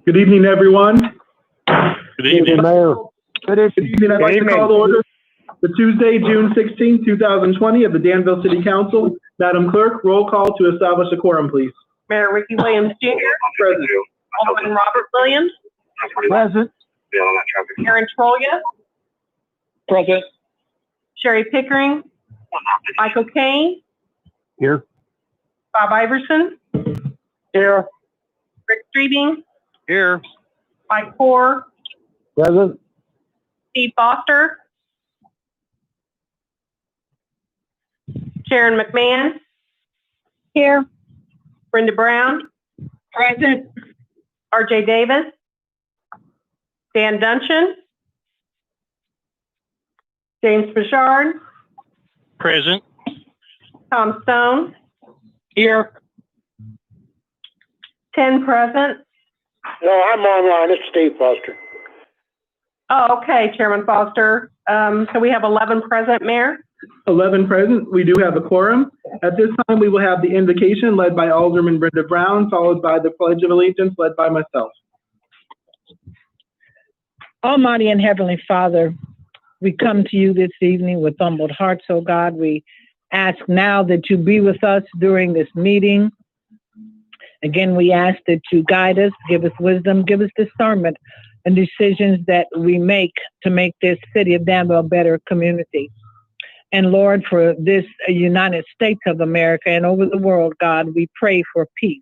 Good evening, everyone. Good evening, Mayor. Good evening. I'd like to call to order the Tuesday, June 16, 2020 of the Danville City Council. Madam Clerk, roll call to establish a quorum, please. Mayor Ricky Williams Jr. Present. Alderman Robert Williams. Present. Aaron Trolia. Present. Sherry Pickering. Michael Kane. Here. Bob Iverson. Here. Rick Streebing. Here. Mike Poore. Present. Steve Foster. Sharon McMahon. Here. Brenda Brown. Present. RJ Davis. Dan Duncan. James Bouchard. Present. Tom Stone. Here. 10 present. No, I'm online. It's Steve Foster. Oh, okay, Chairman Foster. So we have 11 present, Mayor? 11 present. We do have a quorum. At this time, we will have the invocation led by Alderman Brenda Brown, followed by the Pledge of Allegiance led by myself. Almighty and Heavenly Father, we come to you this evening with humbled hearts, oh God. We ask now that you be with us during this meeting. Again, we ask that you guide us, give us wisdom, give us discernment and decisions that we make to make this city of Danville a better community. And Lord, for this United States of America and over the world, God, we pray for peace.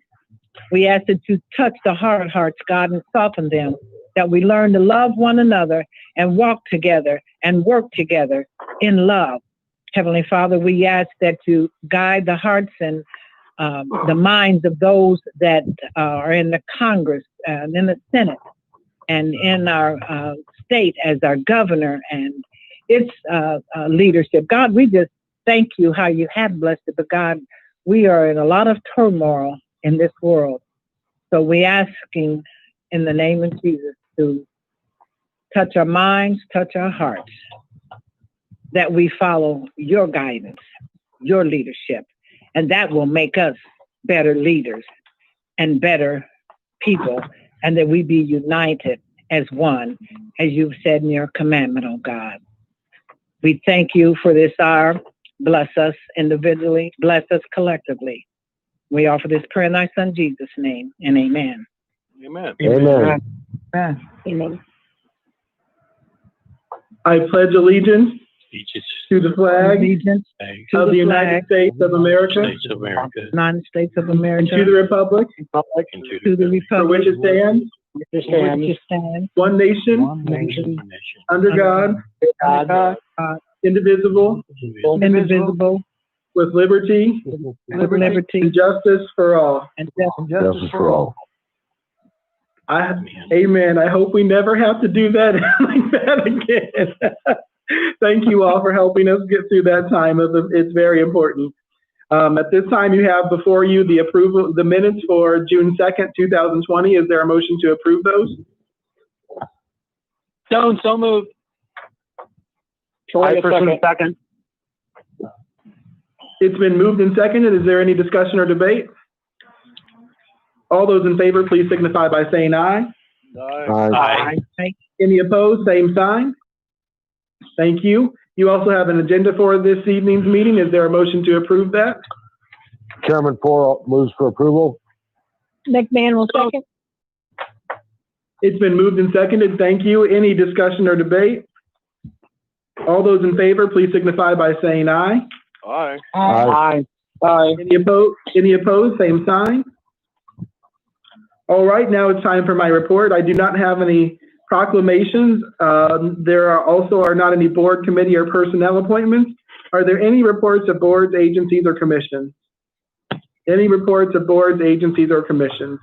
We ask that you touch the hard hearts, God, and soften them, that we learn to love one another and walk together and work together in love. Heavenly Father, we ask that you guide the hearts and the minds of those that are in the Congress and in the Senate and in our state as our governor and its leadership. God, we just thank you how you have blessed it. But God, we are in a lot of turmoil in this world. So we asking in the name of Jesus to touch our minds, touch our hearts, that we follow your guidance, your leadership, and that will make us better leaders and better people, and that we be united as one, as you've said in your commandment, oh God. We thank you for this hour. Bless us individually, bless us collectively. We offer this prayer in thy son Jesus' name, and amen. Amen. Amen. Amen. Amen. I pledge allegiance Speeches. to the flag Allegiance of the United States of America, States of America. United States of and America, to the republic And to the for which republic it stands, for which it stands, one nation, one nation, under God, God, indivisible, indivisible, with liberty with liberty and justice for all. and Justice for all. Amen. I hope we never have to do that like that again. Thank you all for helping us get through that time. It's very important. At this time, you have before you the approval, the minutes for June 2nd, 2020. Is there a motion to approve those? Stone, so moved. Troy, second. It's been moved and seconded. Is there any discussion or debate? All those in favor, please signify by saying aye. Aye. Any opposed, same sign. Thank you. You also have an agenda for this evening's meeting. Is there a motion to approve that? Chairman Poore moves for approval. McMahon will second. It's been moved and seconded. Thank you. Any discussion or debate? All those in favor, please signify by saying aye. Aye. Aye. Aye. Any opposed, same sign. All right, now it's time for my report. I do not have any proclamations. There are not any board, committee, or personnel appointments. Are there any reports of boards, agencies, or commissions? Any reports of boards, agencies, or commissions?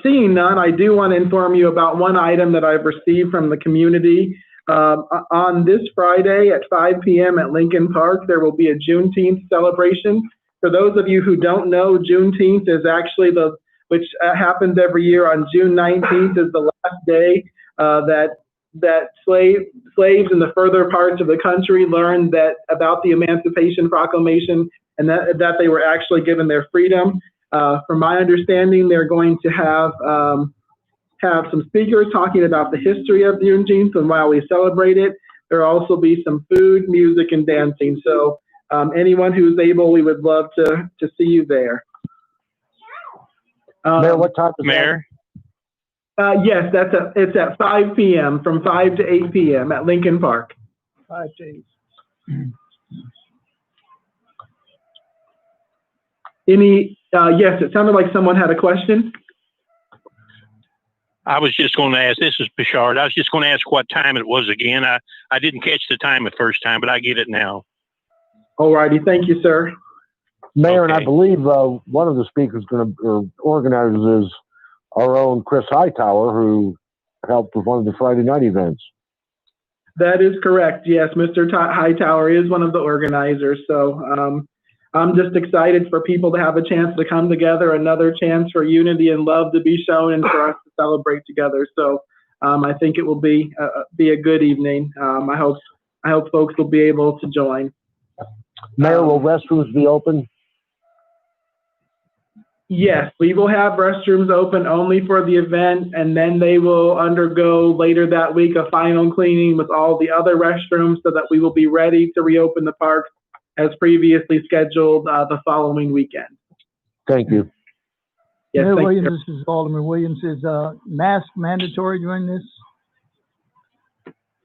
Seeing none, I do want to inform you about one item that I've received from the community. On this Friday at 5 p.m. at Lincoln Park, there will be a Juneteenth celebration. For those of you who don't know, Juneteenth is actually which happens every year on June 19th is the last day that that slaves in the further parts of the country learned that about the Emancipation Proclamation and that they were actually given their freedom. From my understanding, they're going to have some speakers talking about the history of Juneteenth and why we celebrate it. There'll also be some food, music, and dancing. So anyone who's able, we would love to see you there. Mayor, what time is Mayor, Yes, it's at 5 p.m. from 5 to 8 p.m. at Lincoln Park. 5 to 8. Yes, it sounded like someone had a question. I was just going to ask, this is Bishard. I was just going to ask what time it was again. I didn't catch the time the first time, but I get it now. All righty, thank you, sir. Mayor, and I Okay. believe one of the speakers or organizers is our own Chris Hightower, who helped with one of the Friday night events. That is correct. Yes, Mr. Hightower is one of the organizers. So I'm just excited for people to have a chance to come together, another chance for unity and love to be shown and for us to celebrate together. So I think it will be a good evening. I hope folks will be able to join. Mayor, will restrooms be open? Yes, we will have restrooms open only for the event, and then they will undergo later that week a final cleaning with all the other restrooms so that we will be ready to reopen the park as previously scheduled the following weekend. Thank you. Yes, Mayor thank you. Williams, this is Alderman Williams. Is mask mandatory during this?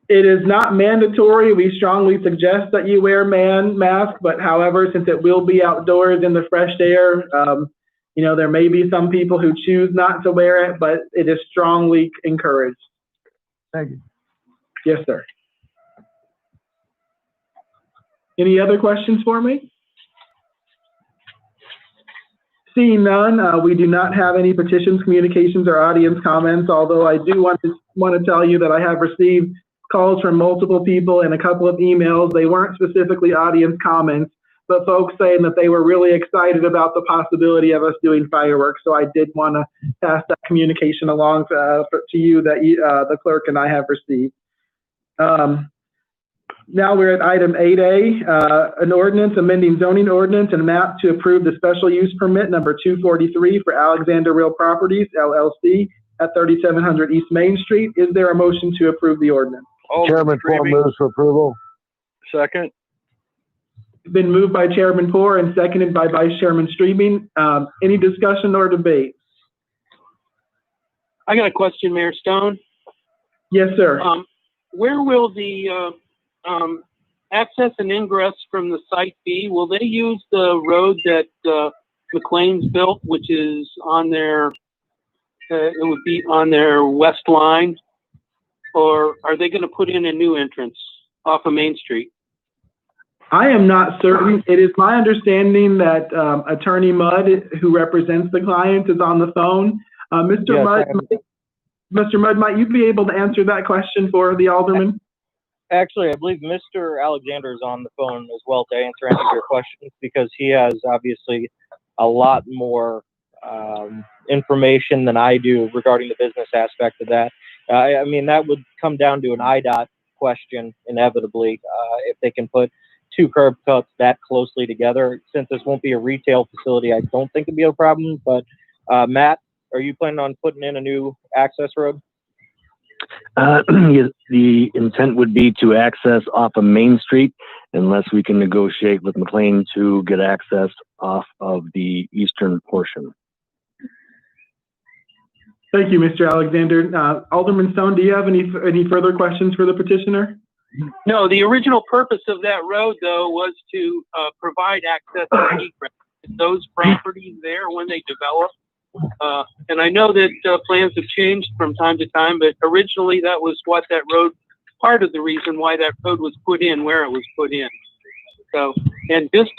It is not mandatory. We strongly suggest that you wear mask, but however, since it will be outdoors in the fresh air, there may be some people who choose not to wear it, but it is strongly encouraged. Thank you. Yes, sir. Any other questions for me? Seeing none, we do not have any petitions, communications, or audience comments, although I do want to tell you that I have received calls from multiple people and a couple of emails. They weren't specifically audience comments, but folks saying that they were really excited about the possibility of us doing fireworks. So I did want to pass that communication along to you that the clerk and I have received. Now we're at item 8A, an ordinance amending zoning ordinance and map to approve the special use permit number 243 for Alexander Real Properties, LLC at 3700 East Main Street. Is there a motion to approve the ordinance? Chairman Paul moves for approval. Second. It's been moved by Chairman Poor and seconded by Vice Chairman Streaming. Any discussion or debate? I got a question, Mayor Stone. Yes, sir. Where will the access and ingress from the site be? Will they use the road that McLean's built, which is on their, it would be on their west line? Or are they going to put in a new entrance off of Main Street? I am not certain. It is my understanding that Attorney Mudd, who represents the client, is on the phone. Mr. Mudd, might you be able to answer that question for the alderman? Actually, I believe Mr. Alexander is on the phone as well to answer any of your questions, because he has obviously a lot more information than I do regarding the business aspect of that. I mean, that would come down to an IDOT question, inevitably, if they can put two curb cuts that closely together. Since this won't be a retail facility, I don't think it'd be a problem. But Matt, are you planning on putting in a new access road? The intent would be to access off of Main Street unless we can negotiate with McLean to get access off of the eastern portion. Thank you, Mr. Alexander. Alderman Stone, do you have any further questions for the petitioner? No, the original purpose of that road, though, was to provide access to egress to those properties there when they develop. And I know that plans have changed from time to time, but originally that was what that road, part of the reason why that road was put in where it was put in. So, and just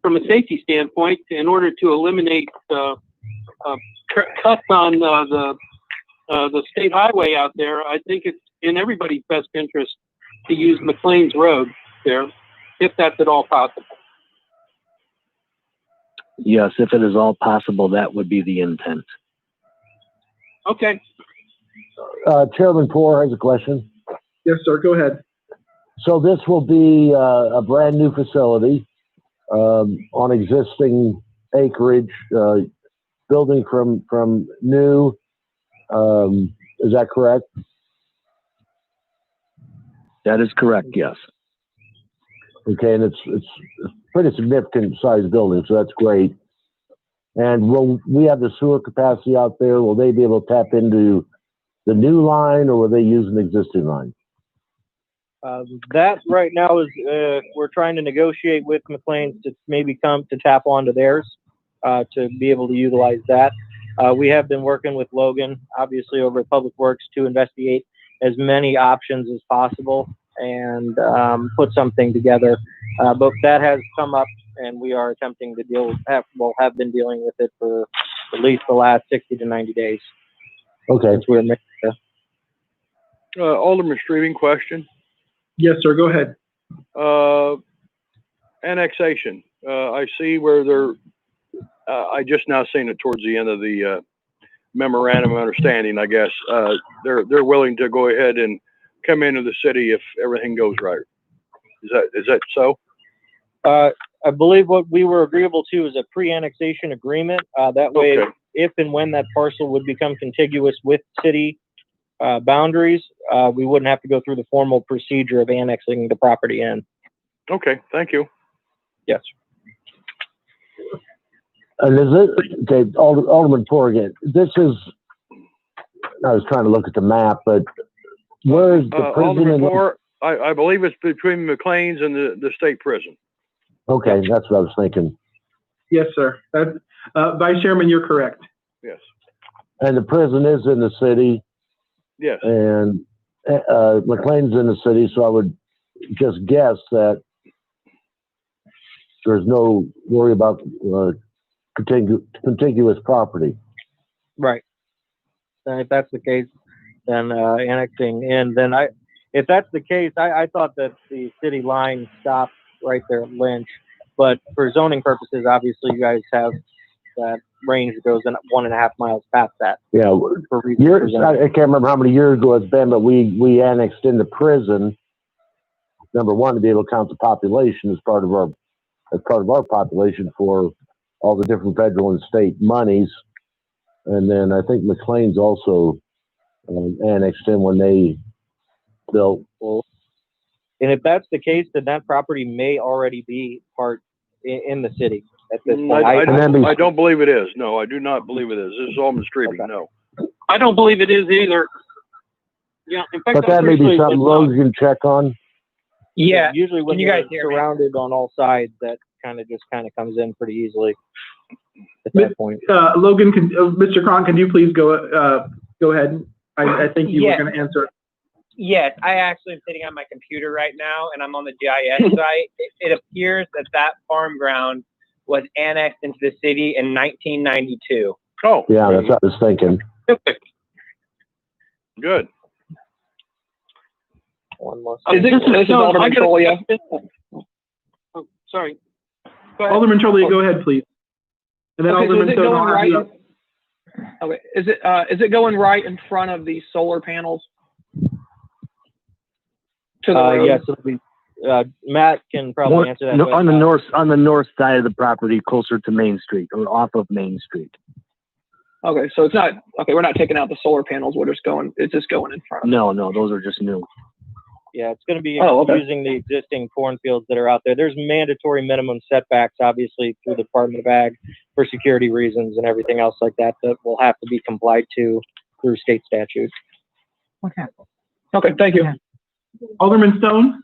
from a safety standpoint, in order to eliminate cuts on the state highway out there, I think it's in everybody's best interest to use McLean's Road there, if that's at all possible. Yes, if it is all possible, that would be the intent. Okay. Chairman Poor has a question. Yes, sir, go ahead. So this will be a brand new facility on existing acreage, building from new. Is that correct? That is correct, yes. Okay, and it's pretty significant size building, so that's great. And will we have the sewer capacity out there? Will they be able to tap into the new line, or will they use an existing line? That right now is, we're trying to negotiate with McLean's to maybe come to tap onto theirs, to be able to utilize that. We have been working with Logan, obviously over at Public Works, to investigate as many options as possible and put something together. But that has come up, and we are attempting to have been dealing with it for at least the last 60 to 90 days. Okay. Alderman Streaming question. Yes, sir, go ahead. Annexation. I see where they're, I just now seen it towards the end of the memorandum of understanding, I guess. They're willing to go ahead and come into the city if everything goes right. Is that so? I believe what we were agreeable to is a pre-annexation agreement. That way, Okay. if and when that parcel would become contiguous with city boundaries, we wouldn't have to go through the formal procedure of annexing the property in. Okay, thank you. Yes. And is it, okay, Alderman Poor again, this is, I was trying to look at the map, but where's the prison? Alderman Poor, I believe it's between McLean's and the state prison. Okay, that's what I was thinking. Yes, sir. Vice Chairman, you're correct. Yes. And the prison is in the city. Yes. And McLean's in the city, so I would just guess that there's no worry about contiguous property. Right. And if that's the case, then annexing in, then if that's the case, I thought that the city line stopped right there at Lynch, but for zoning purposes, obviously you guys have that range that goes in 1.5 miles past that. Yeah, I can't remember how many years ago it's been, but we annexed into prison. Number one, to be able to count the population as part of our population for all the different federal and state monies. And then I think McLean's also annexed in when they built. And if that's the case, then that property may already be part in the city at this point. I don't believe it is. No, I do not believe it is. This is Alderman Streaming. Okay. No. I don't believe it is either. Yeah, in fact, But that may be something Logan can check on. Yeah. Usually when you guys surrounded on all sides, that kind of comes in pretty easily at that point. Logan, Mr. Cron, can you please go ahead? I think you were going to answer. Yes, I actually am sitting on my computer right now, and I'm on the GIS site. It appears that farm ground was annexed into the city in 1992. Oh. Yeah, that's what I was thinking. Good. One more. This is Alderman Trollia. Oh, sorry. Alderman Trollia, go ahead, please. And then Alderman Stone. Okay, is it going right in front of the solar panels? To the road? Yes, it'll be, Matt can probably answer that. On the north side of the property, closer to Main Street or off of Main Street. Okay, so it's not we're not taking out the solar panels. It's just going in front. No, those are just new. Yeah, it's going to be okay. using the existing cornfields that are out there. There's mandatory minimum setbacks, obviously, through the Department of Ag for security reasons and everything else like that will have to be complied to through state statute. Okay, thank you. Alderman Stone?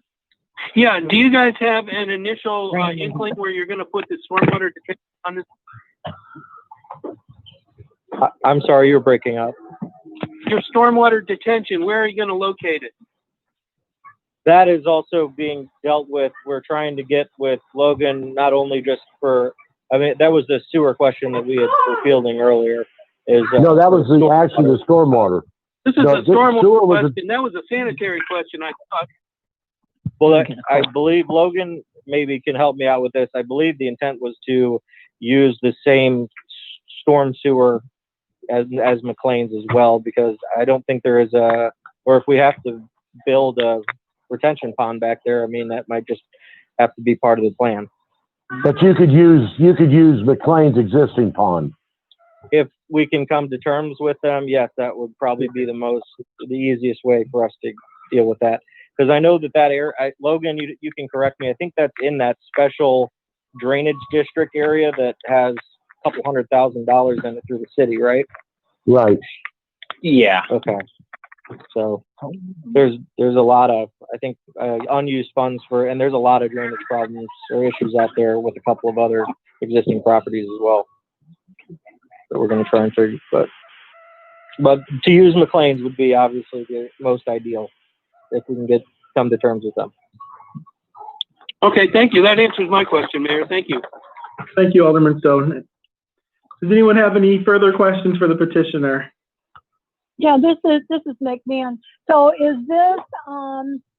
Yeah, do you guys have an initial inkling where you're going to put the stormwater detention on this? I'm sorry, you're breaking up. Your stormwater detention, where are you going to locate it? That is also being dealt with. We're trying to get with Logan, not only just that was the sewer question that we were fielding earlier. No, that was actually the stormwater. This is a stormwater question. That was a sanitary question, I thought. Well, I believe Logan maybe can help me out with this. I believe the intent was to use the same storm sewer as McLean's as well, because I don't think there is or if we have to build a retention pond back there, I mean, that might just have to be part of the plan. But you could use McLean's existing pond. If we can come to terms with them, yes, that would probably be the easiest way for us to deal with that. Because I know that area, Logan, you can correct me. I think that's in that special drainage district area that has a couple $100,000 in it through the city, right? Right. Yeah. Okay. So there's a lot of, I think, unused funds and there's a lot of drainage problems or issues out there with a couple of other existing properties as well that we're going to try and figure. But to use McLean's would be obviously the most ideal if we can come to terms with them. Okay, thank you. That answers my question, Mayor. Thank you. Thank you, Alderman Stone. Does anyone have any further questions for the petitioner? Yeah, this is McMahon. So is this,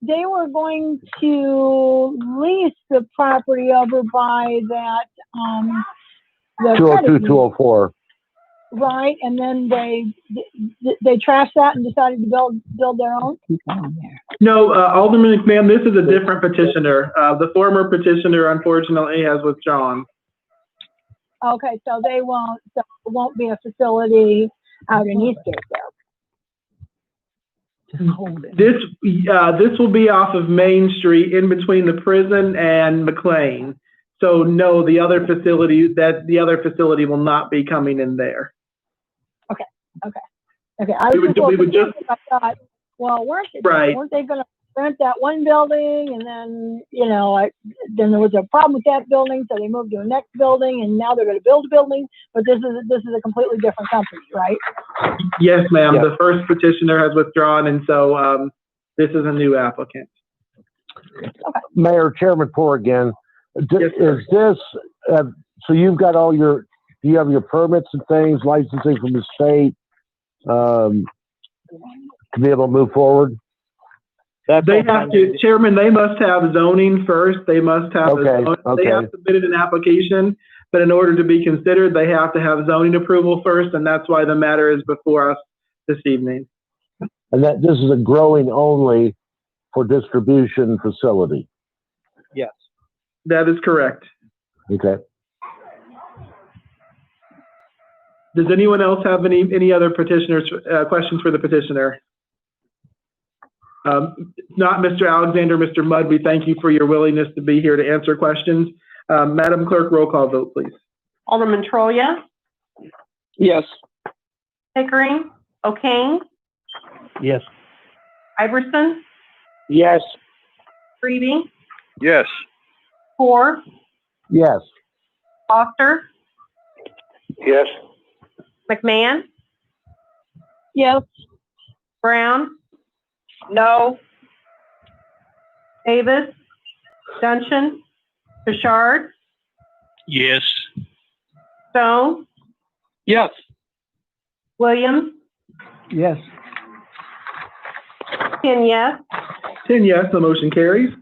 they were going to lease the property over by that, the 202, 204. Right, and then they trashed that and decided to build their own? No, Alderman McMahon, this is a different petitioner. The former petitioner, unfortunately, has withdrawn. Okay, so so it won't be a facility out in Eastgate there. This will be off of Main Street in between the prison and McLean. So no, the other facility will not be coming in there. Okay. I thought, well, weren't they going to rent that one building, and then then there was a problem with that building, so they moved to the next building, and now they're going to build a building. But this is a completely different company, right? Yes, ma'am. Yeah. The first petitioner has withdrawn, and so this is a new applicant. Okay. Mayor, Chairman Poor again. Yes, Is this, so you've got do you have your permits and things, licensing from the state, to be able to move forward? They have to, Chairman, they must have zoning first. They must have, they have submitted an application, but in order to be considered, they have to have zoning approval first, and that's why the matter is before us this evening. And that this is a growing only for distribution facility? Yes. That is correct. Okay. Does anyone else have any other petitioners, questions for the petitioner? Not Mr. Alexander, Mr. Mudd, we thank you for your willingness to be here to answer questions. Madam Clerk, roll call vote, please. Alderman Troya, Yes. Pickering, O'Kane, Yes. Iverson, Yes. Freebie, Yes. Poor, Yes. Foster, Yes. McMahon, Yes. Brown, no, Davis, Duncan, Bouchard, Yes. Stone, Yes. Williams, Yes. 10 yes. 10 yes, the motion carries.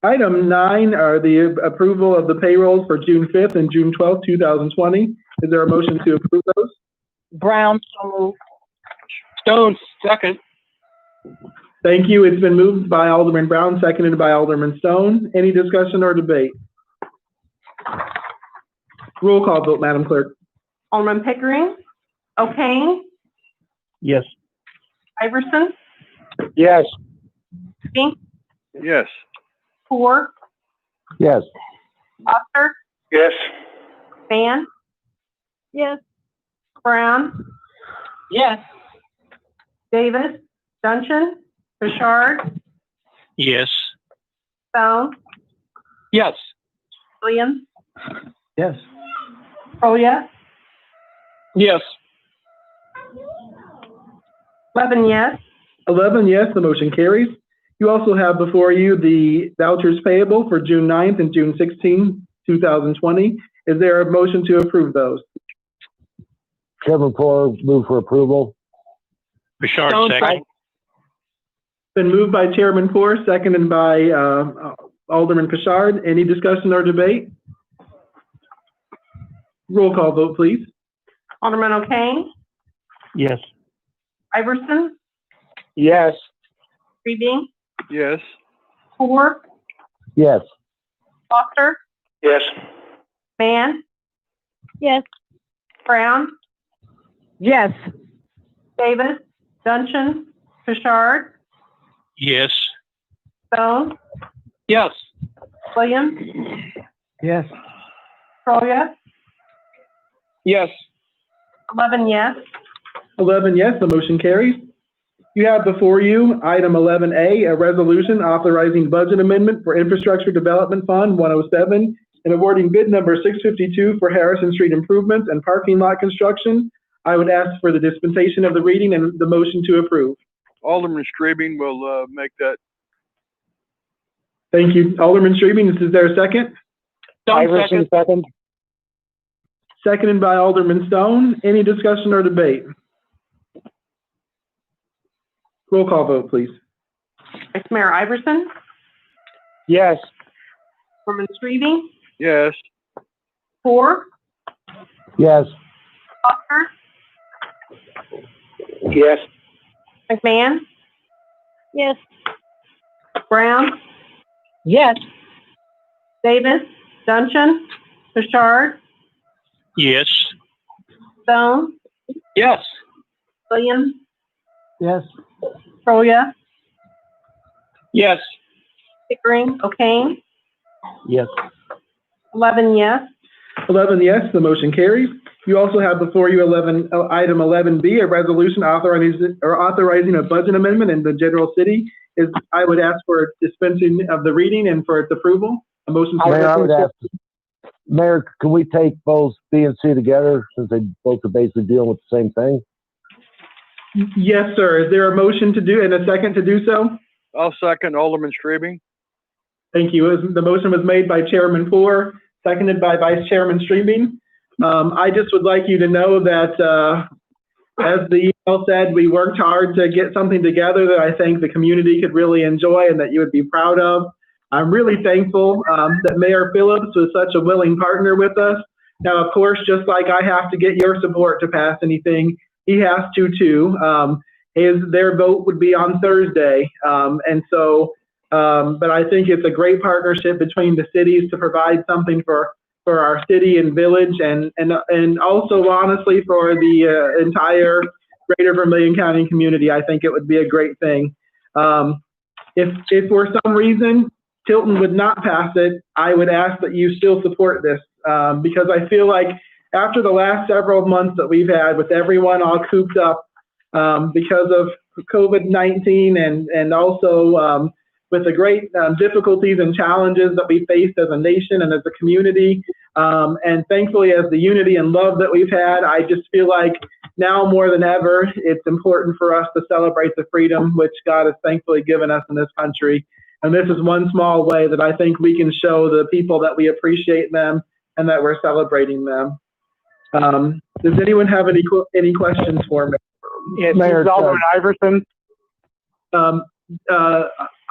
Item 9 are the approval of the payrolls for June 5th and June 12th, 2020. Is there a motion to approve those? Brown, so moved. Stone, second. Thank you. It's been moved by Alderman Brown, seconded by Alderman Stone. Any discussion or debate? Roll call vote, Madam Clerk. Alderman Pickering, O'Kane, Yes. Iverson, Yes. Fink, Yes. Poor, Yes. Foster, Yes. Van, Yes. Brown, Yes. Davis, Duncan, Bouchard, Yes. Stone, Yes. Williams, Yes. Troya, Yes. 11 yes. 11 yes, the motion carries. You also have before you the vouchers payable for June 9th and June 16th, 2020. Is there a motion to approve those? Chairman Poor, move for approval. Bouchard, Stone, second. Been moved by Chairman Poor, seconded by Alderman Bouchard. Any discussion or debate? Roll call vote, please. Alderman O'Kane, Yes. Iverson, Yes. Reading, Yes. Poor, Yes. Foster, Yes. Mann, Yes. Brown, Yes. Davis, Duncan, Pritchard, Yes. Stone, Yes. Williams, Yes. Troya, Yes. 11 yes. 11 yes, the motion carries. You have before you item 11A, a resolution authorizing budget amendment for Infrastructure Development Fund 107 and awarding bid number 652 for Harrison Street improvements and parking lot construction. I would ask for the dispensation of the reading and the motion to approve. Alderman Strabing will make that. Thank you. Alderman Strabing, is there a second? Iverson, second. Seconded by Alderman Stone. Any discussion or debate? Roll call vote, please. Vice Mayor Iverson, Yes. Alderman Strebe, Yes. Poor, Yes. Foster, Yes. McMahon, Yes. Brown, Yes. Davis, Duncan, Pritchard, Yes. Stone, Yes. Williams, Yes. Troya, Yes. Pickering, O'Kane, Yes. 11 yes. 11 yes, the motion carries. You also have before you item 11B, a resolution authorizing a budget amendment in the general city. I would ask for dispensing of the reading and for its approval. A motion. Mayor, I would ask, Mayor, can we take both B and C together since they both are basically dealing with the same thing? Yes, sir. Is there a motion to do and a second to do so? I'll second Alderman Strabing. Thank you. The motion was made by Chairman Poor, seconded by Vice Chairman Strabing. I just would like you to know that, as the email said, we worked hard to get something together that I think the community could really enjoy and that you would be proud of. I'm really thankful that Mayor Phillips was such a willing partner with us. Now, of course, just like I have to get your support to pass anything, he has to too. Their vote would be on Thursday. But I think it's a great partnership between the cities to provide something for our city and village and also honestly for the entire greater Vermilion County community. I think it would be a great thing. If for some reason Tilton would not pass it, I would ask that you still support this because I feel like after the last several months that we've had with everyone all cooped up because of COVID-19 and also with the great difficulties and challenges that we faced as a nation and as a community, and thankfully as the unity and love that we've had, I just feel like now more than ever, it's important for us to celebrate the freedom which God has thankfully given us in this country. And this is one small way that I think we can show the people that we appreciate them and that we're celebrating them. Does anyone have any questions for me? Yes, Mayor, Alderman Iverson.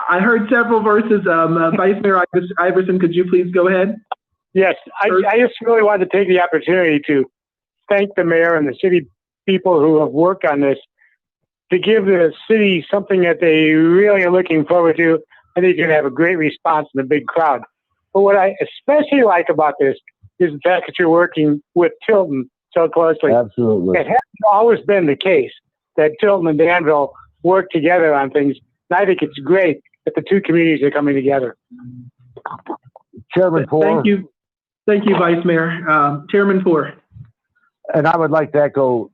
I heard several verses. Vice Mayor Iverson, could you please go ahead? Yes, I just really wanted to take the opportunity to thank the mayor and the city people who have worked on this to give the city something that they really are looking forward to. I think you're going to have a great response in the big crowd. But what I especially like about this is the fact that you're working with Tilton so closely. Absolutely. It hasn't always been the case that Tilton and Danville work together on things. And I think it's great that the two communities are coming together. Chairman Poor. Thank you. Thank you, Vice Mayor. Chairman Poor. And I would like to echo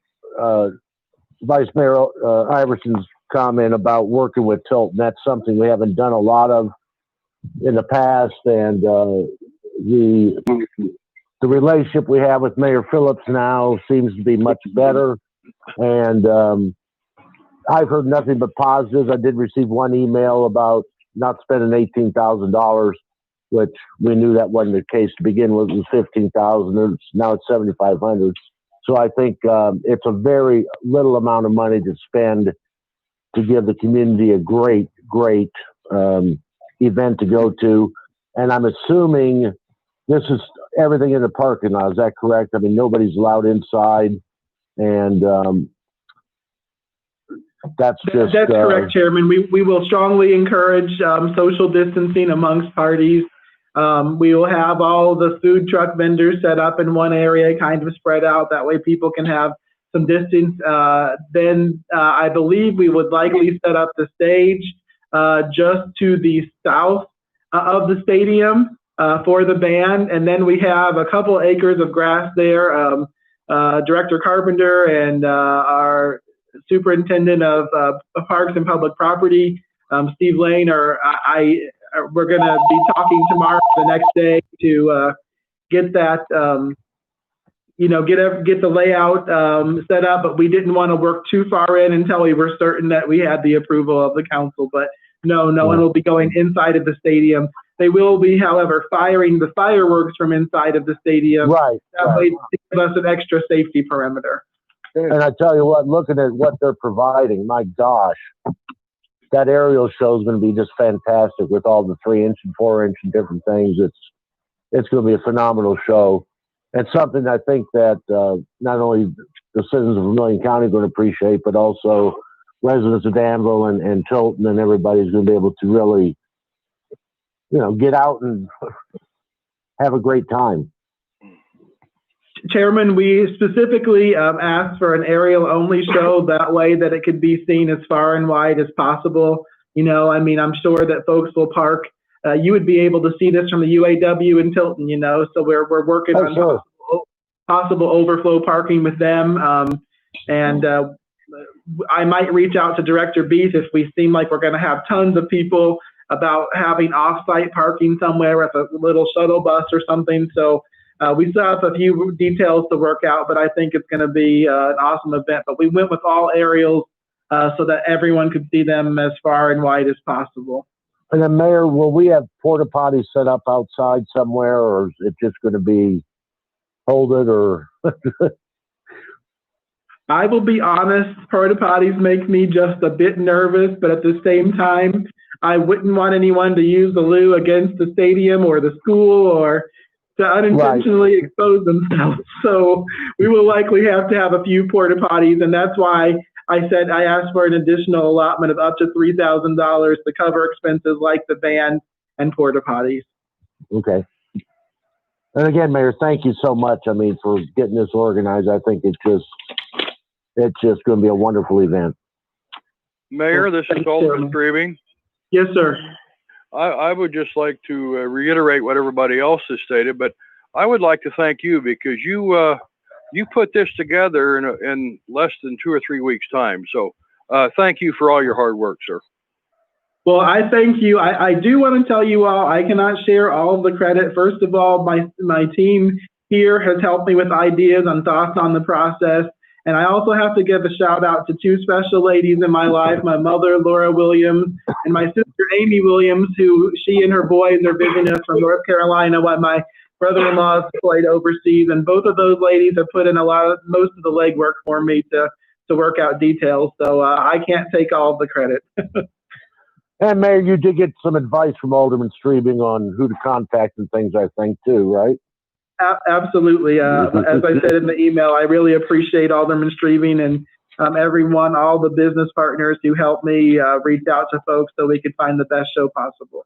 Vice Mayor Iverson's comment about working with Tilton. That's something we haven't done a lot of in the past, and the relationship we have with Mayor Phillips now seems to be much better. And I've heard nothing but positives. I did receive one email about not spending $18,000, which we knew that wasn't the case to begin with. It was $15,000. Now it's $7,500. So I think it's a very little amount of money to spend to give the community a great event to go to. And I'm assuming this is everything in the parking lot. Is that correct? I mean, nobody's allowed inside. And That's just That's correct, Chairman. We will strongly encourage social distancing amongst parties. We will have all the food truck vendors set up in one area, kind of spread out. That way people can have some distance. Then I believe we would likely set up the stage just to the south of the stadium for the band. And then we have a couple acres of grass there. Director Carpenter and our Superintendent of Parks and Public Property, Steve Lane, we're going to be talking tomorrow, the next day, to get that, get the layout set up. But we didn't want to work too far in until we were certain that we had the approval of the council. But no one will be going inside of the stadium. They will be, however, firing the fireworks from inside of the stadium. Right. That way, to give us an extra safety perimeter. And I tell you what, looking at what they're providing, my gosh, that aerial show is going to be just fantastic with all the 3-inch and 4-inch and different things. It's going to be a phenomenal show, and something I think that not only the citizens of Vermilion County are going to appreciate, but also residents of Danville and Tilton and everybody's going to be able to really, get out and have a great time. Chairman, we specifically asked for an aerial-only show, that way that it could be seen as far and wide as possible. I'm sure that folks will park. You would be able to see this from the UAW in Tilton, so we're working on possible overflow parking with them. And I might reach out to Director Beath if we seem like we're going to have tons of people, about having off-site parking somewhere with a little shuttle bus or something. So we still have a few details to work out, but I think it's going to be an awesome event. But we went with all aerials so that everyone could see them as far and wide as possible. And then, Mayor, will we have porta potties set up outside somewhere, or is it just going to be hold it, or? I will be honest, porta potties make me just a bit nervous, but at the same time, I wouldn't want anyone to use the loo against the stadium or the school or to unintentionally expose themselves. So we will likely have to have a few porta potties, and that's why I asked for an additional allotment of up to $3,000 to cover expenses like the band and porta potties. Okay. And again, Mayor, thank you so much. For getting this organized. I think it's just going to be a wonderful event. Mayor, this is Alderman Streaming. Yes, sir. I would just like to reiterate what everybody else has stated, but I would like to thank you because you put this together in less than 2 or 3 weeks' time. So thank you for all your hard work, sir. Well, I thank you. I do want to tell you all, I cannot share all of the credit. First of all, my team here has helped me with ideas and thoughts on the process. And I also have to give a shout out to 2 special ladies in my life, my mother, Laura Williams, and my sister, Amy Williams, who she and her boys are visiting us from North Carolina while my brother-in-law is deployed overseas. And both of those ladies have put in most of the legwork for me to work out details. So I can't take all of the credit. And Mayor, you did get some advice from Alderman Streaming on who to contact and things, I think, too, right? Absolutely. As I said in the email, I really appreciate Alderman Streaming and everyone, all the business partners who helped me reach out to folks so we could find the best show possible.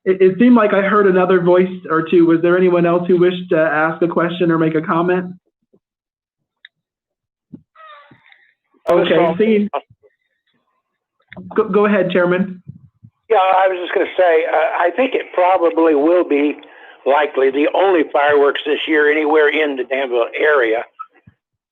It seemed like I heard another voice or two. Was there anyone else who wished to ask a question or make a comment? Okay, Go ahead, Chairman. Yeah, I was just going to say, I think it probably will be likely the only fireworks this year anywhere in the Danville area.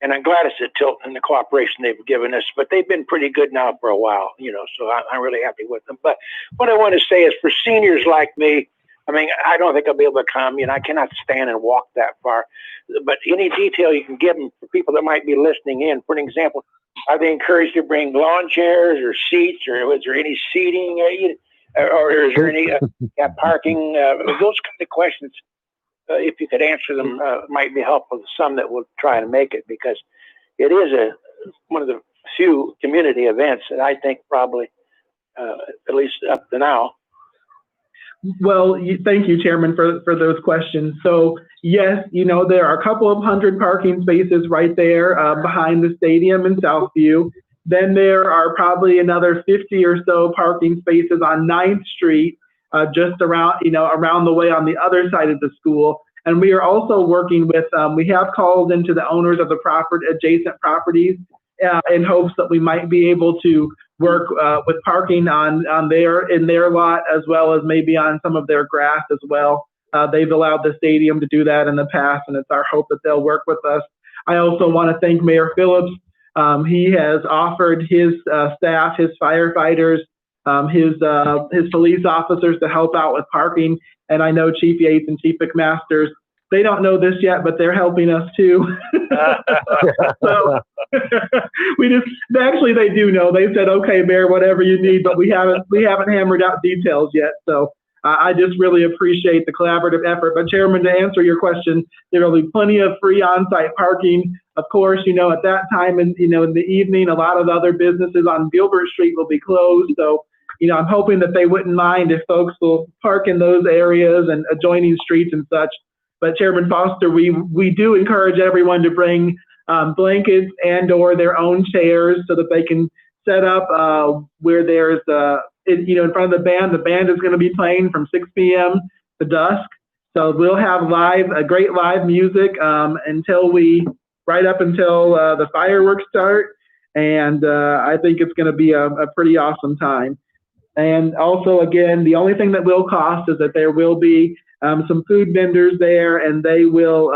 And I'm glad it's at Tilton and the cooperation they've given us, but they've been pretty good now for a while, so I'm really happy with them. But what I want to say is for seniors like me, I don't think I'll be able to come. I cannot stand and walk that far. But any detail you can give them for people that might be listening in, for an example, are they encouraged to bring lawn chairs or seats, or is there any seating, or is there any parking? Those kind of questions, if you could answer them, might be helpful to some that will try to make it, because it is one of the few community events that I think probably, at least up to now. Well, thank you, Chairman, for those questions. So, yes, there are a couple of hundred parking spaces right there behind the stadium in Southview. Then there are probably another 50 or so parking spaces on 9th Street, just around, around the way on the other side of the school. And we are also working with, we have called into the owners of the adjacent properties in hopes that we might be able to work with parking in their lot, as well as maybe on some of their grass as well. They've allowed the stadium to do that in the past, and it's our hope that they'll work with us. I also want to thank Mayor Phillips. He has offered his staff, his firefighters, his police officers to help out with parking. And I know Chief Yates and Chief McMasters, they don't know this yet, but they're helping us too. So actually they do know. They said, okay, Mayor, whatever you need, but we haven't hammered out details yet. So I just really appreciate the collaborative effort. But Chairman, to answer your question, there will be plenty of free on-site parking. Of course, at that time in the evening, a lot of other businesses on Gilbert Street will be closed. So, I'm hoping that they wouldn't mind if folks will park in those areas and adjoining streets and such. But Chairman Foster, we do encourage everyone to bring blankets and or their own chairs so that they can set up where there's in front of the band. The band is going to be playing from 6 p.m. to dusk. So we'll have great live music right up until the fireworks start. And I think it's going to be a pretty awesome time. And also, again, the only thing that will cost is that there will be some food vendors there, and they will,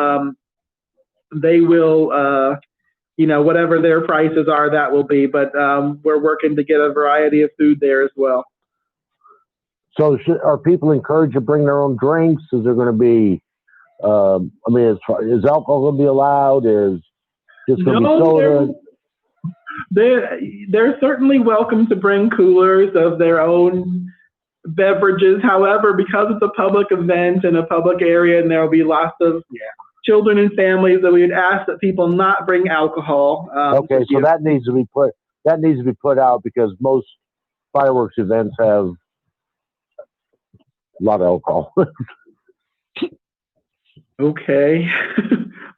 whatever their prices are, that will be. But we're working to get a variety of food there as well. So are people encouraged to bring their own drinks? Is there going to be, is alcohol going to be allowed? Is just going to be soda? They're certainly welcome to bring coolers of their own beverages. However, because it's a public event in a public area, and there will be lots of children and families, that we would ask that people not bring alcohol. Okay, so that needs to be put out, because most fireworks events have a lot of alcohol. Okay.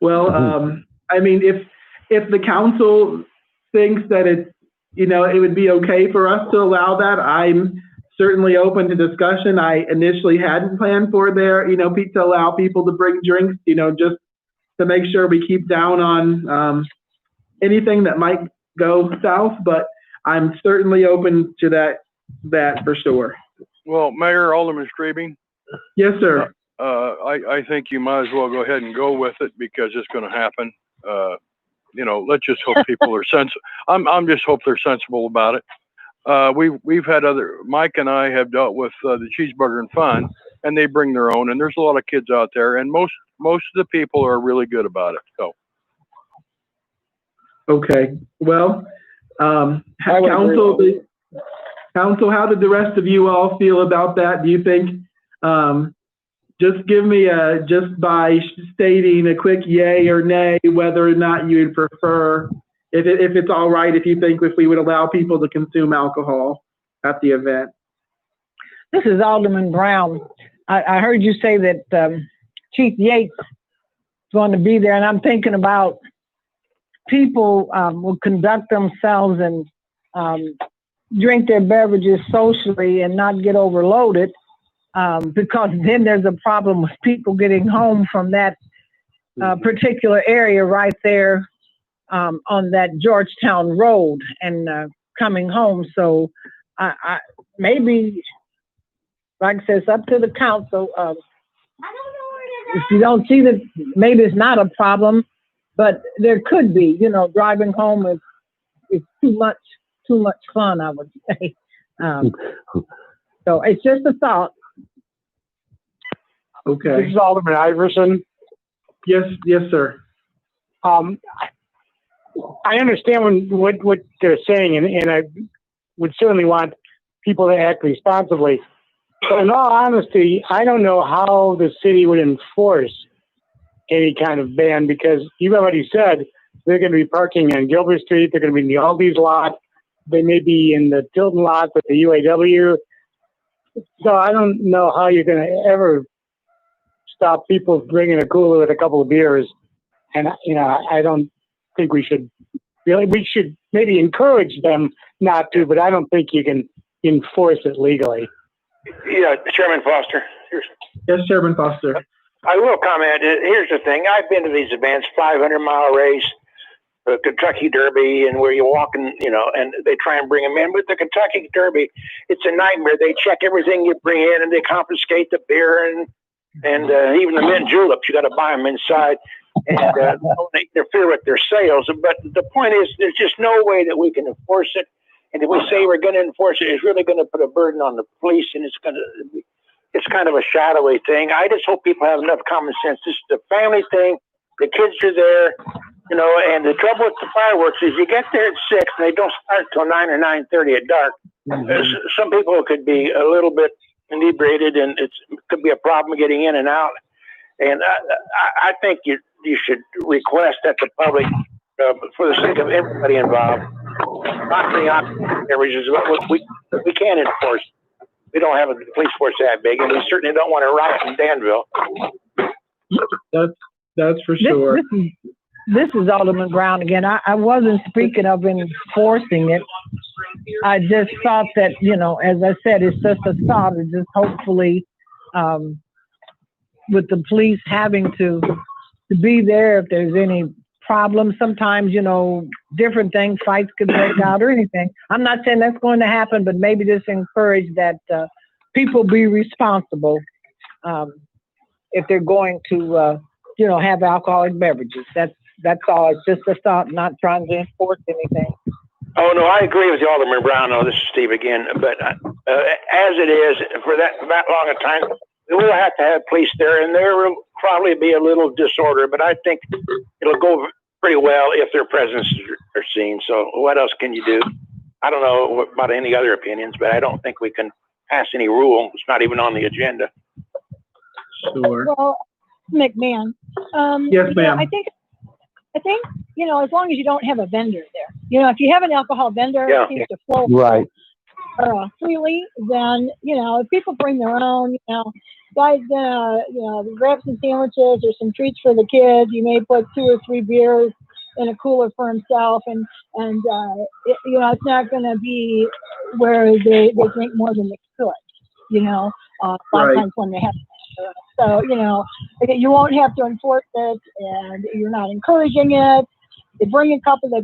Well, if the council thinks that it would be okay for us to allow that, I'm certainly open to discussion. I initially hadn't planned for to allow people to bring drinks, just to make sure we keep down on anything that might go south, but I'm certainly open to that for sure. Well, Mayor, Alderman Strabing. Yes, sir. I think you might as well go ahead and go with it, because it's going to happen. Let's just hope people are sensible. I'm just hope they're sensible about it. We've had Mike and I have dealt with the Cheeseburger and Fun, and they bring their own, and there's a lot of kids out there, and most of the people are really good about it. So. Okay. Well, Council, how did the rest of you all feel about that? Do you think, just give me just by stating a quick yay or nay, whether or not you would prefer, if it's all right, if you think if we would allow people to consume alcohol at the event. This is Alderman Brown. I heard you say that Chief Yates is going to be there, and I'm thinking about people will conduct themselves and drink their beverages socially and not get overloaded, because then there's a problem with people getting home from that particular area right there on that Georgetown Road and coming home. So I maybe, like I said, it's up to the council. If you don't see that, maybe it's not a problem, but there could be, driving home is too much fun, I would say. So it's just a thought. Okay. This is Alderman Iverson. Yes, sir. I understand what they're saying, and I would certainly want people to act responsibly. But in all honesty, I don't know how the city would enforce any kind of ban, because you've already said they're going to be parking on Gilbert Street, they're going to be in the Aldi's lot, they may be in the Tilton lot with the UAW. So I don't know how you're going to ever stop people bringing a cooler with a couple of beers. And, I don't think we should Really, we should maybe encourage them not to, but I don't think you can enforce it legally. Yeah, Chairman Foster. Yes, Chairman Foster. I will comment. Here's the thing. I've been to these events, 500-mile race, Kentucky Derby, and where you walk and, and they try and bring them in. But the Kentucky Derby, it's a nightmare. They check everything you bring in and they confiscate the beer and even the mint juleps. You got to buy them inside and don't interfere with their sales. But the point is, there's just no way that we can enforce it. And if we say we're going to enforce it, it's really going to put a burden on the police, and it's kind of a shadowy thing. I just hope people have enough common sense. This is a family thing. The kids are there, and the trouble with the fireworks is you get there at 6 and they don't start till 9 or 9:30 at dark. Mm-hmm. Some people could be a little bit inebriated, and it could be a problem getting in and out. And I think you should request that the public, for the sake of everybody involved, not the beverages, we can't enforce. We don't have a police force that big, and we certainly don't want to riot in Danville. That's for sure. This is Alderman Brown again. I wasn't speaking of enforcing it. I just thought that, as I said, it's just a thought. It's just hopefully with the police having to be there if there's any problems. Sometimes, different things, fights could break out or anything. I'm not saying that's going to happen, but maybe just encourage that people be responsible if they're going to, have alcoholic beverages. That's all. It's just a thought, not trying to enforce anything. Oh, no, I agree with you, Alderman Brown. Oh, this is Steve again. But as it is, for that long a time, we will have to have police there, and there will probably be a little disorder, but I think it'll go pretty well if their presence are seen. So what else can you do? I don't know about any other opinions, but I don't think we can pass any rule. It's not even on the agenda. Sure. Well, McMahon. Yes, ma'am. I think, as long as you don't have a vendor there, if you have an alcohol vendor, it seems to flow freely, then, if people bring their own, guys gonna, grab some sandwiches or some treats for the kids. You may put 2 or 3 beers in a cooler for himself, and it's not gonna be where they drink more than they could, sometimes when they have. So, you won't have to enforce it, and you're not encouraging it. They bring a couple, they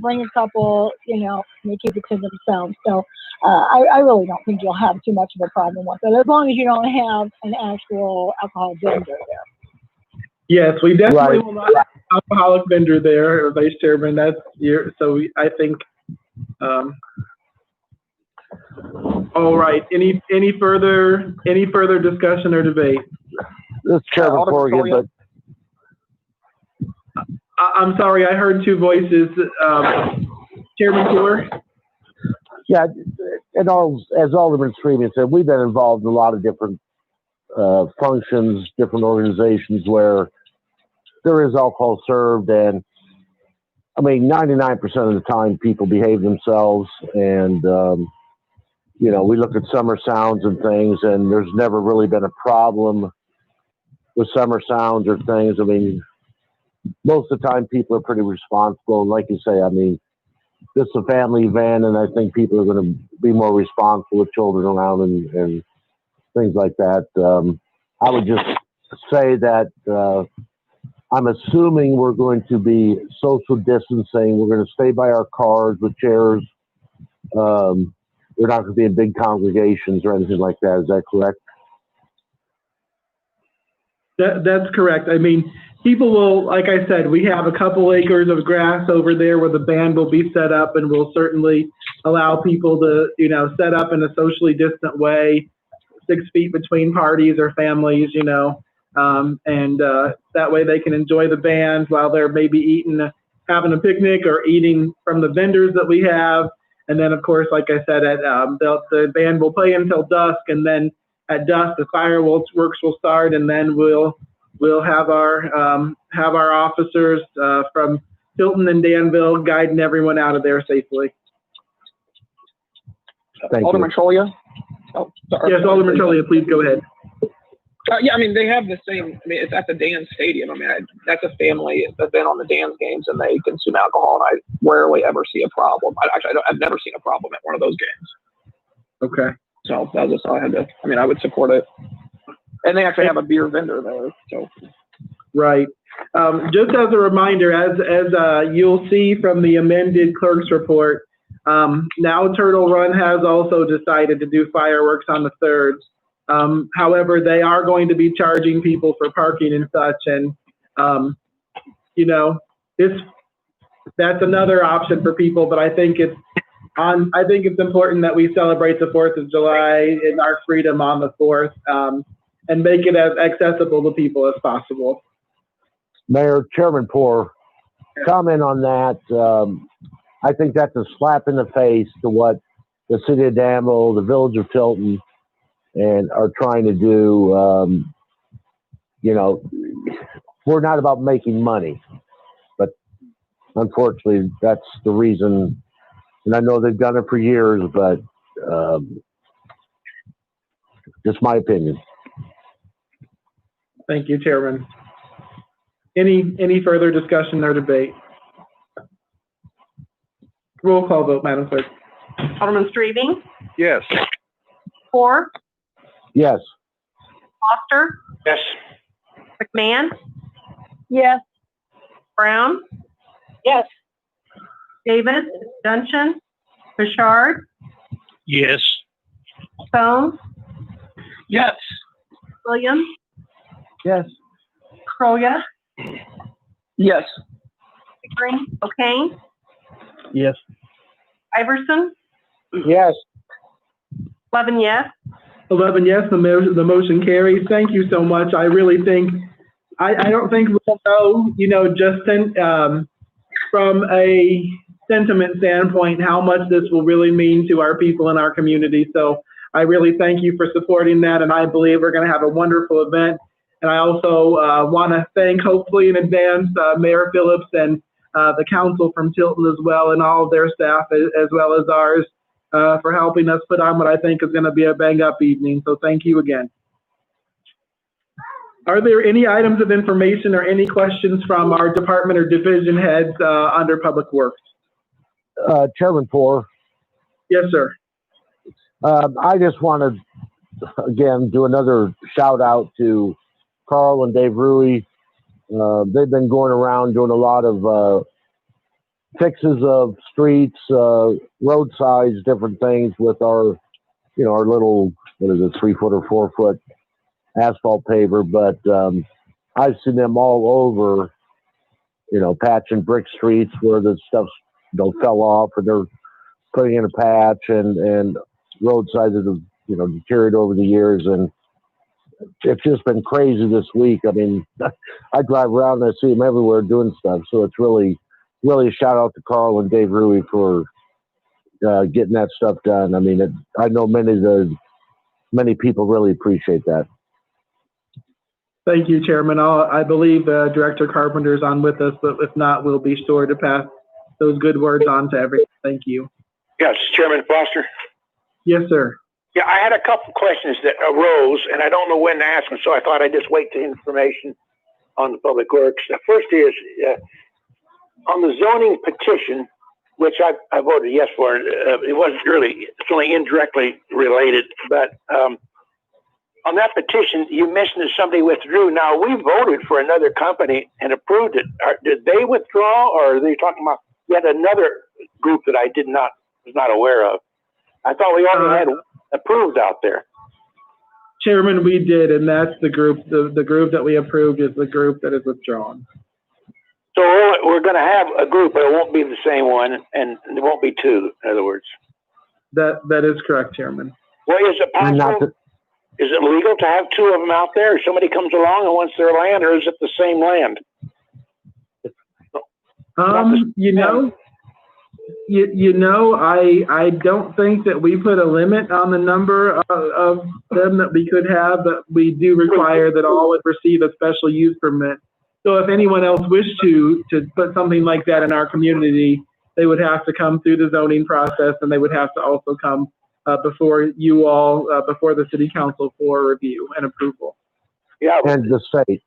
keep it to themselves. So I really don't think you'll have too much of a problem with it, as long as you don't have an actual alcohol vendor there. Yes, we definitely will not have an alcoholic vendor there, Vice Chairman. I think, all right. Any further discussion or debate? This Chairman Corrigan, but I'm sorry, I heard 2 voices. Chairman Tour? Yeah, as Alderman Freeman said, we've been involved in a lot of different functions, different organizations where there is alcohol served, and 99% of the time people behave themselves, and we look at summer sounds and things, and there's never really been a problem with summer sounds or things. Most of the time people are pretty responsible. And like you say, this is a family event, and I think people are going to be more responsible with children around and things like that. I would just say that I'm assuming we're going to be social distancing. We're going to stay by our cars with chairs. We're not going to be in big congregations or anything like that. Is that correct? That's correct. People will, like I said, we have a couple acres of grass over there where the band will be set up, and we'll certainly allow people to, set up in a socially distant way, 6 feet between parties or families, and that way they can enjoy the bands while they're maybe having a picnic or eating from the vendors that we have. And then, of course, like I said, the band will play until dusk, and then at dusk the fireworks will start, and then we'll have our officers from Tilton and Danville guiding everyone out of there safely. Thank Alderman you. Trolia? Oh, sorry. Yes, Alderman Trolia, please go ahead. Yeah, I mean, they have the same, I mean, it's at the Dan's Stadium. I mean, that's a family event on the Dan's games, and they consume alcohol, and I rarely ever see a problem. I've never seen a problem at one of those games. Okay. So that's just all I had to, I mean, I would support it. And they actually have a beer vendor there, so. Right. Just as a reminder, as you'll see from the amended clerk's report, now Turtle Run has also decided to do fireworks on the 3rd. However, they are going to be charging people for parking and such, and you know, that's another option for people. But I think it's important that we celebrate the 4th of July and our freedom on the 4th, and make it as accessible to people as possible. Mayor, Chairman Poor, comment on that. I think that's a slap in the face to what the city of Danville, the village of Tilton, and are trying to do. You know, we're not about making money, but unfortunately, that's the reason. And I know they've done it for years, but just my opinion. Thank you, Chairman. Any further discussion or debate? Roll call vote, Madam Clerk. Alderman Streving, Yes. Poor, Yes. Foster, Yes. McMahon, Yes. Brown, Yes. Davis, Duncan, Bouchard, Yes. Stone, Yes. Williams, Yes. Croya, Yes. Pickering, O'Kane, Yes. Iverson, Yes. 11 yes. 11 yes, the motion carries. Thank you so much. I really think, I don't think we'll know, you know, just from a sentiment standpoint, how much this will really mean to our people in our community. So I really thank you for supporting that, and I believe we're going to have a wonderful event. And I also want to thank, hopefully in advance, Mayor Phillips and the council from Tilton as well, and all of their staff as well as ours, for helping us put on what I think is going to be a bang-up evening. So thank you again. Are there any items of information or any questions from our department or division heads under Public Works? Chairman Poor. Yes, sir. I just want to, again, do another shout out to Carl and Dave Rui. They've been going around doing a lot of fixes of streets, roadsides, different things with our, you know, our little, what is it, 3-foot or 4-foot asphalt paver. But I've seen them all over, you know, patching brick streets where the stuff, you know, fell off, and they're putting in a patch, and roadsides that have, you know, deteriorated over the years. And it's just been crazy this week. I mean, I drive around and I see them everywhere doing stuff. So it's really a shout out to Carl and Dave Rui for getting that stuff done. I mean, I know many people really appreciate that. Thank you, Chairman. I believe Director Carpenter's on with us, but if not, we'll be sure to pass those good words on to everyone. Thank you. Yes, Chairman Foster. Yes, sir. Yeah, I had a couple questions that arose, and I don't know when to ask them, so I thought I'd just wait the information on the Public Works. The first is on the zoning petition, which I voted yes for. It wasn't really, it's only indirectly related, but on that petition, you mentioned that somebody withdrew. Now, we voted for another company and approved it. Did they withdraw, or are they talking about yet another group that I was not aware of? I thought we already had approved out there. Chairman, we did, and that's the group. The group that we approved is the group that is withdrawn. So we're going to have a group, but it won't be the same one, and there won't be two, in other words. That is correct, Chairman. Well, is it possible? Is it legal to have two of them out there? Or somebody comes along and wants their land, or is it the same land? You know, I don't think that we put a limit on the number of them that we could have, but we do require that all would receive a special use permit. So if anyone else wished to put something like that in our community, they would have to come through the zoning process, and they would have to also come before you all, before the city council for review and approval. Yeah. and the state.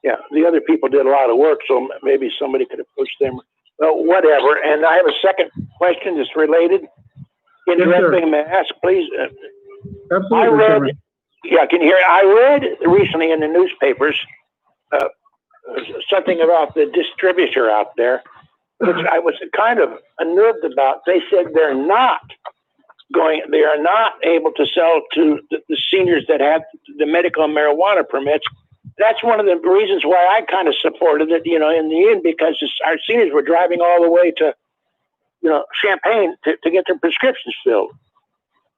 Yeah, the other people did a lot of work, so maybe somebody could have pushed them. Well, whatever. And I have a second question that's related. Interesting, may I ask, please? Absolutely, I read, Chairman. yeah, can you hear? I read recently in the newspapers something about the distributor out there, which I was kind of unnerved about. They said they are not able to sell to the seniors that have the medical marijuana permits. That's one of the reasons why I kind of supported it, in the end, because our seniors were driving all the way to, Champaign to get their prescriptions filled.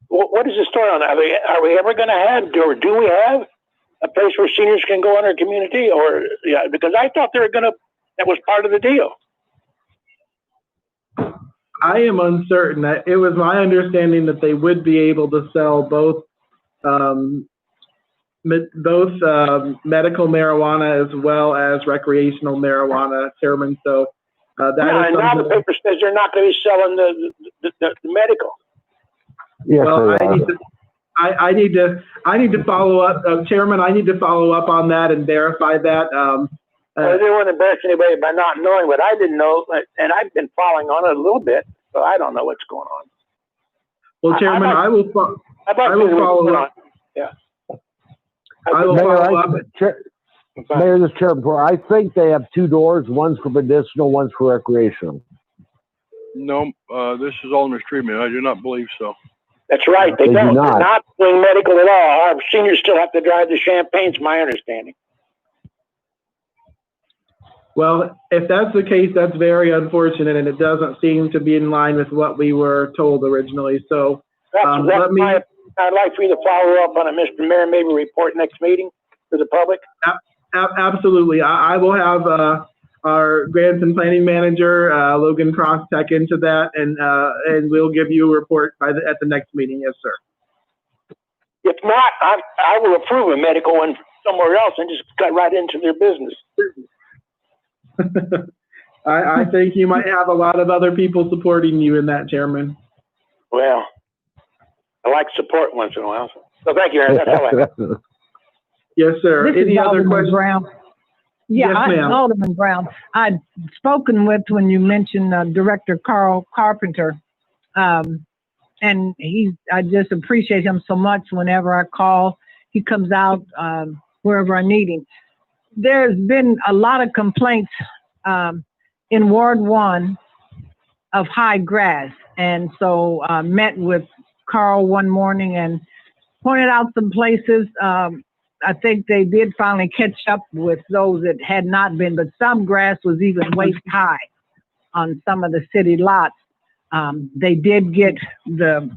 What is the story on that? Are we ever going to have, or do we have a place where seniors can go in our community? Or, yeah, because I thought that was part of the deal. I am uncertain. It was my understanding that they would be able to sell both medical marijuana as well as recreational marijuana, Chairman. So that is now the paper says they're not going to be selling the medical. Yes, well, I need to follow up, Chairman. I need to follow up on that and verify that. I didn't want to embarrass anybody by not knowing, but I didn't know, and I've been following on it a little bit, so I don't know what's going on. Well, Chairman, I will follow up. Yeah. I will follow up. Mayor, this Chairman, I think they have two doors. One's for medicinal, one's for recreational. No, this is Alderman Streetman. I do not believe so. That's right. They don't. They're not doing medical at all. Our seniors still have to drive to Champaign's my understanding. Well, if that's the case, that's very unfortunate, and it doesn't seem to be in line with what we were told originally. So I'd like for you to follow up on it, Mr. Mayor, maybe report next meeting to the public. Absolutely. I will have our grants and planning manager, Logan Cross, check into that, and we'll give you a report at the next meeting. Yes, sir. If not, I will approve a medical one somewhere else and just cut right into their business. I think you might have a lot of other people supporting you in that, Chairman. Well, I like support once in a while. So thank you, Aaron. That's all I have. Yes, sir. Any other Alderman questions? Brown. Yeah, Yes, ma'am. Alderman Brown. I'd spoken with when you mentioned Director Carl Carpenter, and I just appreciate him so much. Whenever I call, he comes out wherever I need him. There's been a lot of complaints in Ward 1 of high grass, and so met with Carl one morning and pointed out some places. I think they did finally catch up with those that had not been, but some grass was even waist high on some of the city lots. They did get I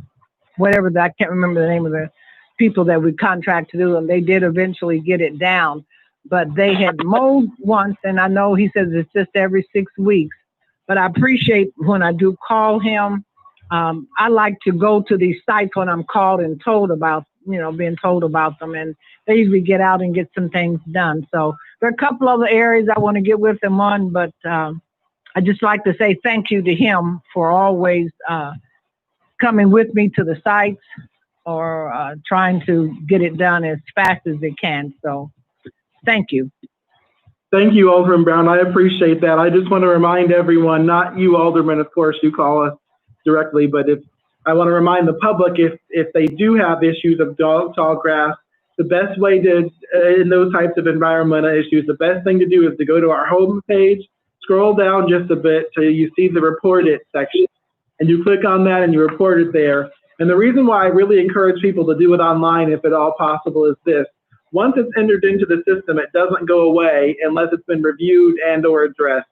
can't remember the name of the people that we contract to do them. They did eventually get it down, but they had mowed once, and I know he says it's just every 6 weeks, but I appreciate when I do call him. I like to go to these sites when I'm called and told about, being told about them, and they usually get out and get some things done. So there are a couple other areas I want to get with him on, but I just like to say thank you to him for always coming with me to the sites or trying to get it done as fast as they can. So thank you. Thank you, Alderman Brown. I appreciate that. I just want to remind everyone, not you, Alderman, of course, you call us directly, but I want to remind the public, if they do have issues of tall grass, the best way to, in those types of environmental issues, the best thing to do is to go to our home page, scroll down just a bit till you see the report it section, and you click on that and you report it there. And the reason why I really encourage people to do it online, if at all possible, is this. Once it's entered into the system, it doesn't go away unless it's been reviewed and or addressed.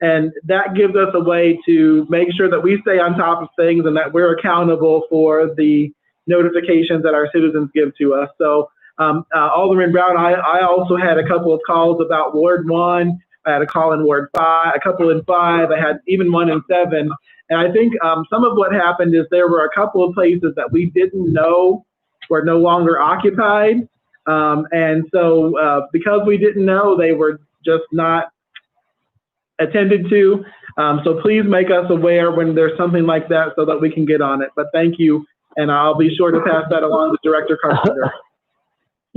And that gives us a way to make sure that we stay on top of things and that we're accountable for the notifications that our citizens give to us. So Alderman Brown, I also had a couple of calls about Ward 1. I had a call in Ward 5, a couple in 5. I had even one in 7. And I think some of what happened is there were a couple of places that we didn't know were no longer occupied. And so because we didn't know, they were just not attended to. So please make us aware when there's something like that so that we can get on it. But thank you. And I'll be sure to pass that along to Director Carpenter.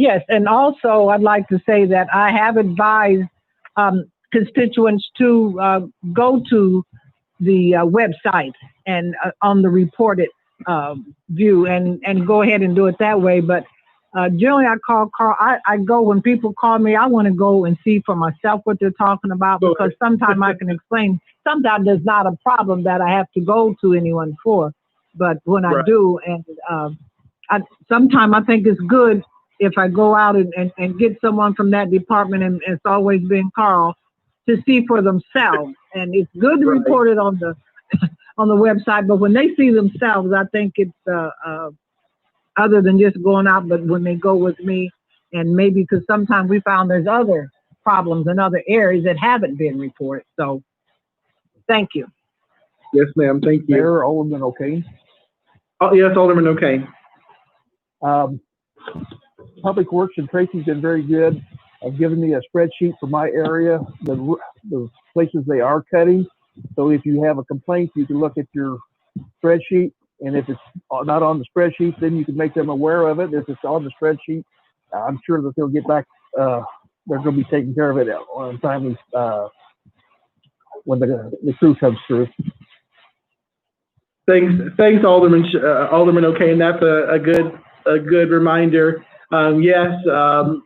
Yes, and also I'd like to say that I have advised constituents to go to the website and on the reported view and go ahead and do it that way. But generally, I call Carl. I go when people call me. I want to go and see for myself what they're talking about, because sometimes I can explain. Sometimes there's not a problem that I have to go to anyone for, but when I do, and sometimes I think it's good if I go out and get someone from that department, and it's always been Carl, to see for themselves. And it's good to report it on the on the website, but when they see themselves, I think it's other than just going out, but when they go with me, and maybe because sometimes we found there's other problems in other areas that haven't been reported. So thank you. Yes, ma'am. Thank you. Mayor, Alderman O'Kane. Oh, yes, Alderman O'Kane. Public Works and Tracy's been very good. Have given me a spreadsheet for my area, the places they are cutting. So if you have a complaint, you can look at your spreadsheet, and if it's not on the spreadsheet, then you can make them aware of it. If it's on the spreadsheet, I'm sure that they'll get back. They're going to be taking care of it on time when the crew comes through. Thanks, Alderman O'Kane. That's a good reminder. Yes, our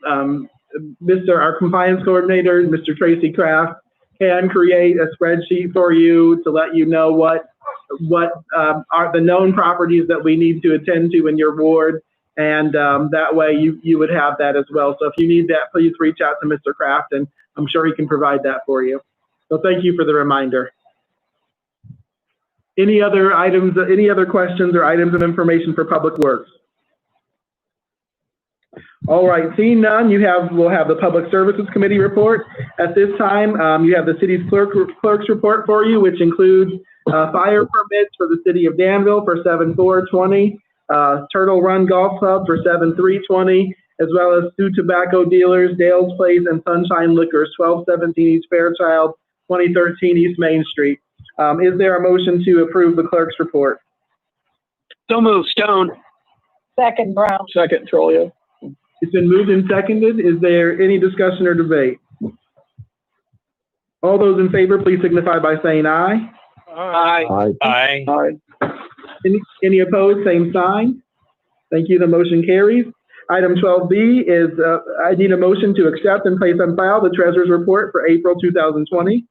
compliance coordinator, Mr. Tracy Kraft, can create a spreadsheet for you to let you know what are the known properties that we need to attend to in your ward, and that way you would have that as well. So if you need that, please reach out to Mr. Kraft, and I'm sure he can provide that for you. So thank you for the reminder. Any other items, any other questions or items of information for Public Works? All right, seeing none, we'll have the Public Services Committee report. At this time, you have the city's clerk's report for you, which includes fire permits for the city of Danville for 7/4/20, Turtle Run Golf Club for 7/3/20, as well as two tobacco dealers, Dale's Place and Sunshine Liquors, 1217 East Fairchild, 2013 East Main Street. Is there a motion to approve the clerk's report? So moved, Stone. Second, Brown. Second, Trolio. It's been moved and seconded. Is there any discussion or debate? All those in favor, please signify by saying aye. Aye. Aye. Aye. Any opposed, same sign. Thank you, the motion carries. Item 12B is, I need a motion to accept and place on file the Treasurer's Report for April 2020.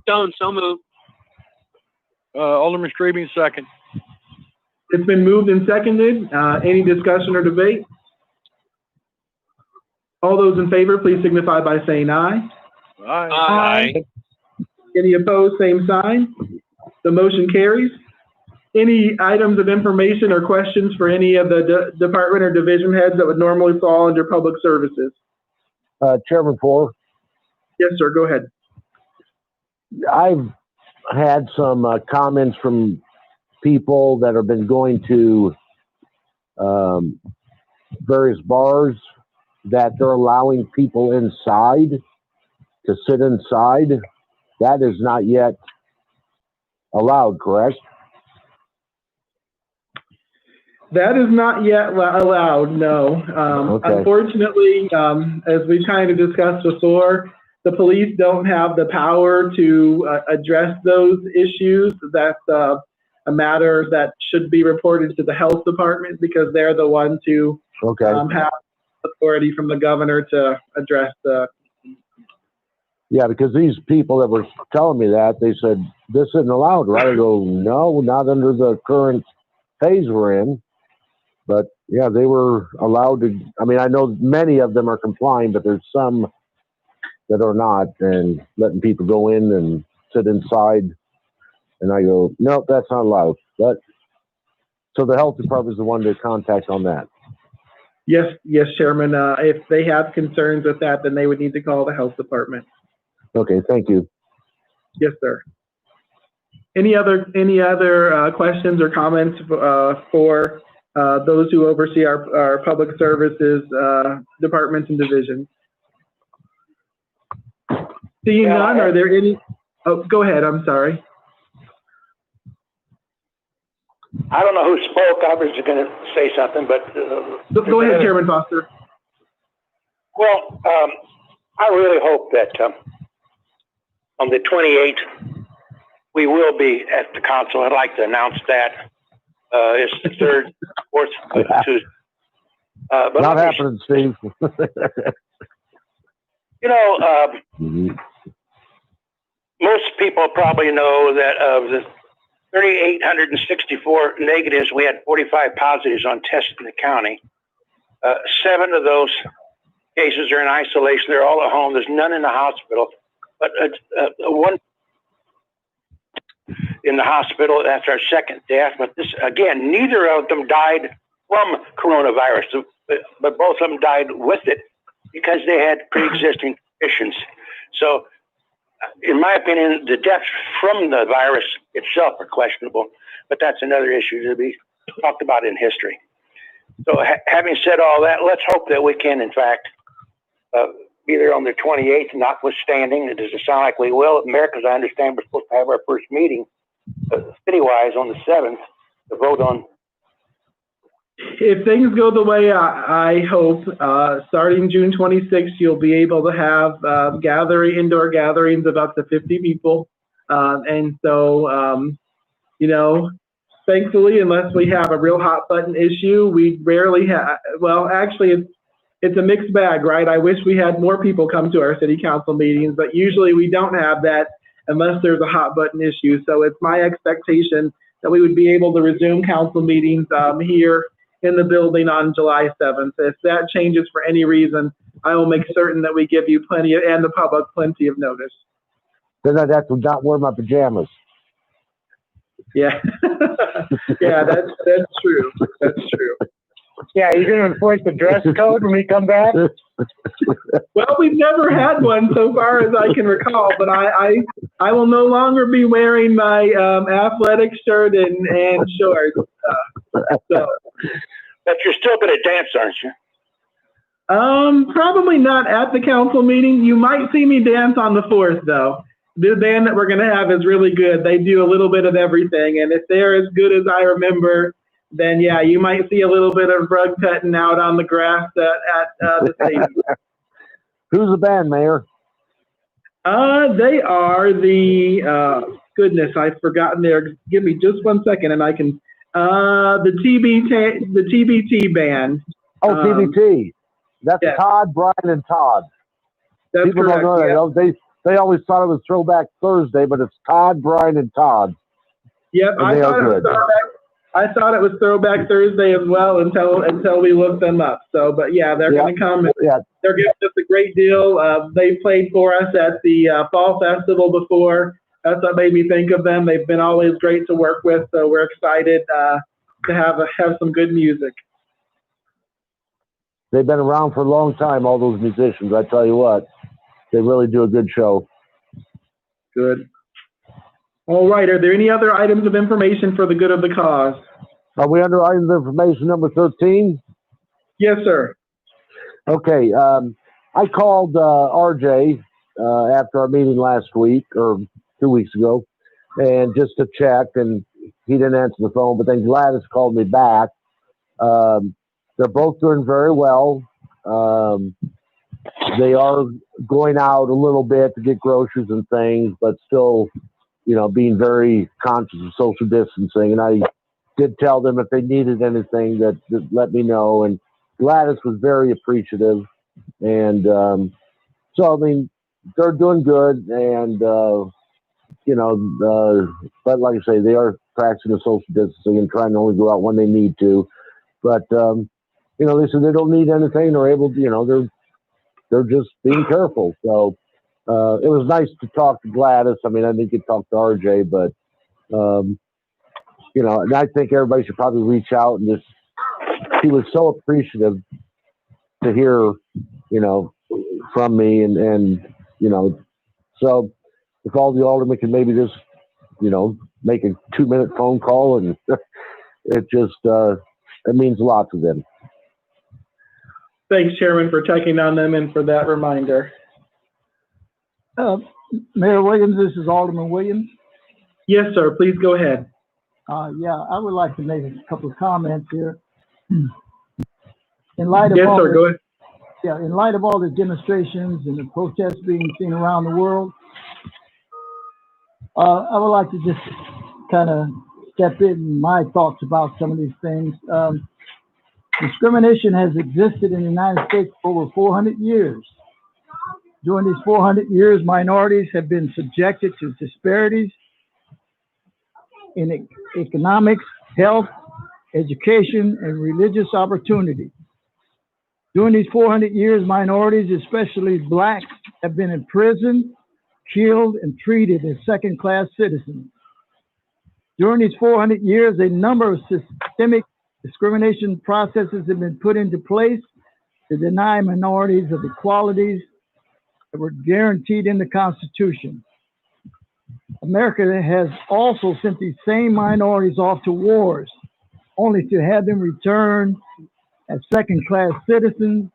Stone, so moved. Alderman Strabing, second. It's been moved and seconded. Any discussion or debate? All those in favor, please signify by saying aye. Aye. Aye. Any opposed, same sign. The motion carries. Any items of information or questions for any of the department or division heads that would normally fall under Public Services? Chairman Four. Yes, sir, go ahead. I've had some comments from people that have been going to various bars that they're allowing people inside to sit inside. That is not yet allowed, correct? That is not yet allowed, no. Okay. Unfortunately, as we kind of discussed before, the police don't have the power to address those issues. That's a matter that should be reported to the health department, because they're the ones who have authority from the governor to address the. Yeah, because these people that were telling me that, they said, this isn't allowed, right? I go, no, not under the current phase we're in. But yeah, they were allowed to. I mean, I know many of them are complying, but there's some that are not, and letting people go in and sit inside. And I go, no, that's not allowed. But so the health department is the one to contact on that. Yes, Chairman. If they have concerns with that, then they would need to call the health department. Okay, thank you. Yes, sir. Any other questions or comments for those who oversee our public services departments and divisions? Seeing none, are there any? Oh, go ahead. I'm sorry. I don't know who spoke. I was going to say something, but Go ahead, Chairman Foster. Well, I really hope that on the 28th we will be at the council. I'd like to announce that. It's the third, fourth Tuesday. But not happening, Steve. You know, most people probably know that of the 3,864 negatives, we had 45 positives on tests in the county. 7 of those cases are in isolation. They're all at home. There's none in the hospital. But one in the hospital, that's our second death. But this, again, neither of them died from coronavirus, but both of them died with it because they had pre-existing conditions. So, in my opinion, the deaths from the virus itself are questionable, but that's another issue to be talked about in history. So having said all that, let's hope that we can, in fact, be there on the 28th, notwithstanding. It doesn't sound like we will. America, as I understand, we're supposed to have our first meeting city-wise on the 7th to vote on. If things go the way I hope, starting June 26th, you'll be able to have indoor gatherings of up to 50 people. And so, you know, thankfully, unless we have a real hot button issue, we rarely have, well, actually, it's a mixed bag, right? I wish we had more people come to our city council meetings, but usually we don't have that unless there's a hot button issue. So it's my expectation that we would be able to resume council meetings here in the building on July 7th. If that changes for any reason, I will make certain that we give you and the public plenty of notice. Then I'd have to not wear my pajamas. Yeah. Yeah, that's true. That's true. Yeah, you're going to enforce the dress code when we come back? Well, we've never had one so far as I can recall, but I will no longer be wearing my athletic shirt and shorts. So. But you're still going to dance, aren't you? Probably not at the council meeting. You might see me dance on the 4th, though. The band that we're going to have is really good. They do a little bit of everything, and if they're as good as I remember, then yeah, you might see a little bit of rug cutting out on the grass at the stadium. Who's the band, Mayor? They are the goodness, I've forgotten their. Give me just 1 second, and I can. The TBT band. Oh, TBT. That's yeah. Todd, Brian, and Todd. That's People correct. don't know that. They always thought it was Throwback Thursday, but it's Todd, Brian, and Todd. Yep, I thought it was Throwback Thursday as well until we looked them up. So, but yeah, they're going to come. They're giving us a great deal. They played for us at the Fall Festival before. That's what made me think of them. They've been always great to work with, so we're excited to have some good music. They've been around for a long time, all those musicians. I tell you what, they really do a good show. Good. All right. Are there any other items of information for the good of the cause? Are we under items of information number 13? Yes, sir. Okay. I called RJ after our meeting last week or 2 weeks ago, and just to check, and he didn't answer the phone, but then Gladys called me back. They're both doing very well. They are going out a little bit to get groceries and things, but still, you know, being very conscious of social distancing. And I did tell them if they needed anything that let me know. And Gladys was very appreciative. And so, I mean, they're doing good. And, you know, but like I say, they are practicing the social distancing and trying to only go out when they need to. But, you know, they said they don't need anything. They're able to, you know, they're just being careful. So it was nice to talk to Gladys. I mean, I didn't get to talk to RJ, but, you know, and I think everybody should probably reach out and just, she was so appreciative to hear, you know, from me and, you know, so if all the aldermen can maybe just, you know, make a 2-minute phone call and it just, it means a lot to them. Thanks, Chairman, for checking on them and for that reminder. Mayor Williams, this is Alderman Williams. Yes, sir. Please go ahead. Yeah, I would like to make a couple of comments here. In light of Yes, all sir, the, go ahead. yeah, in light of all the demonstrations and the protests being seen around the world, I would like to just kind of step in my thoughts about some of these things. Discrimination has existed in the United States for over 400 years. During these 400 years, minorities have been subjected to disparities in economics, health, education, and religious opportunity. During these 400 years, minorities, especially blacks, have been imprisoned, killed, and treated as second-class citizens. During these 400 years, a number of systemic discrimination processes have been put into place to deny minorities of the equalities that were guaranteed in the Constitution. America has also sent these same minorities off to wars, only to have them return as second-class citizens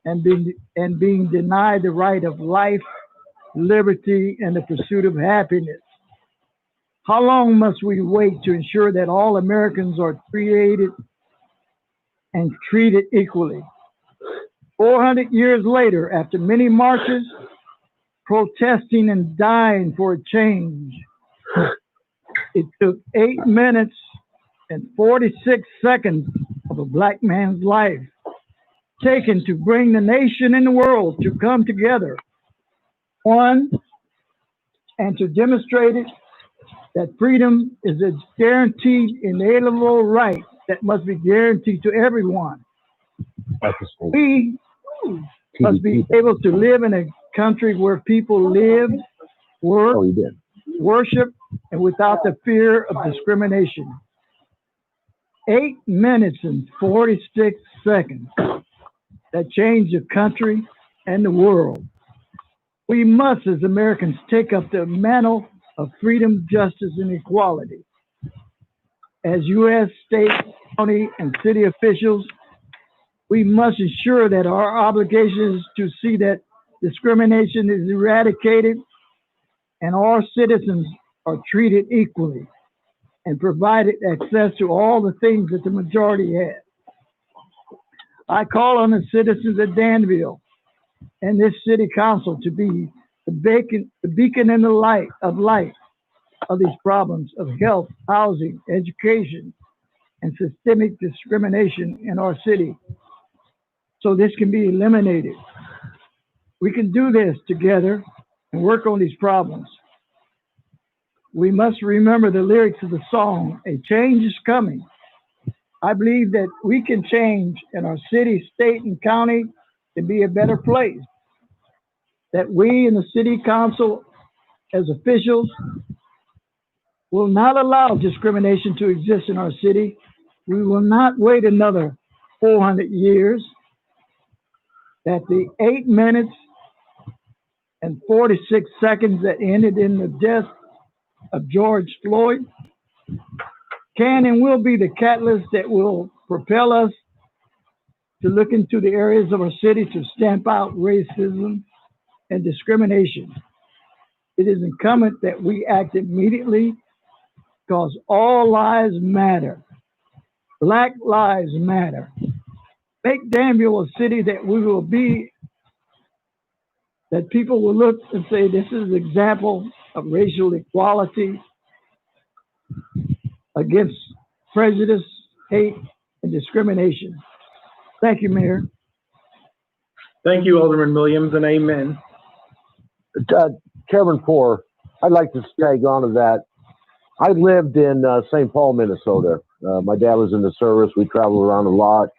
and being denied the right of life, liberty, and the pursuit of happiness. How long must we wait to ensure that all Americans are created and treated equally? 400 years later, after many marches, protesting and dying for a change, it took 8 minutes and 46 seconds of a black man's life taken to bring the nation and the world to come together, one, and to demonstrate it that freedom is a guaranteed, inalienable right that must be guaranteed to everyone. We must be able to live in a country where people live, work, worship, and without the fear of discrimination. 8 minutes and 46 seconds that changed the country and the world. We must, as Americans, take up the mantle of freedom, justice, and equality. As U.S., state, county, and city officials, we must ensure that our obligation is to see that discrimination is eradicated and all citizens are treated equally and provided access to all the things that the majority has. I call on the citizens of Danville and this city council to be the beacon in the light of these problems of health, housing, education, and systemic discrimination in our city, so this can be eliminated. We can do this together and work on these problems. We must remember the lyrics of the song, "A Change is Coming." I believe that we can change in our city, state, and county to be a better place. That we in the city council as officials will not allow discrimination to exist in our city. We will not wait another 400 years. That the 8 minutes and 46 seconds that ended in the death of George Floyd can and will be the catalyst that will propel us to look into the areas of our city to stamp out racism and discrimination. It is incumbent that we act immediately because all lives matter. Black lives matter. Make Danville a city that we will be, that people will look and say, this is an example of racial equality against prejudice, hate, and discrimination. Thank you, Mayor. Thank you, Alderman Williams, and amen. Chairman Poor, I'd like to tag on to that. I lived in St. Paul, Minnesota. My dad was in the service. We traveled around a lot.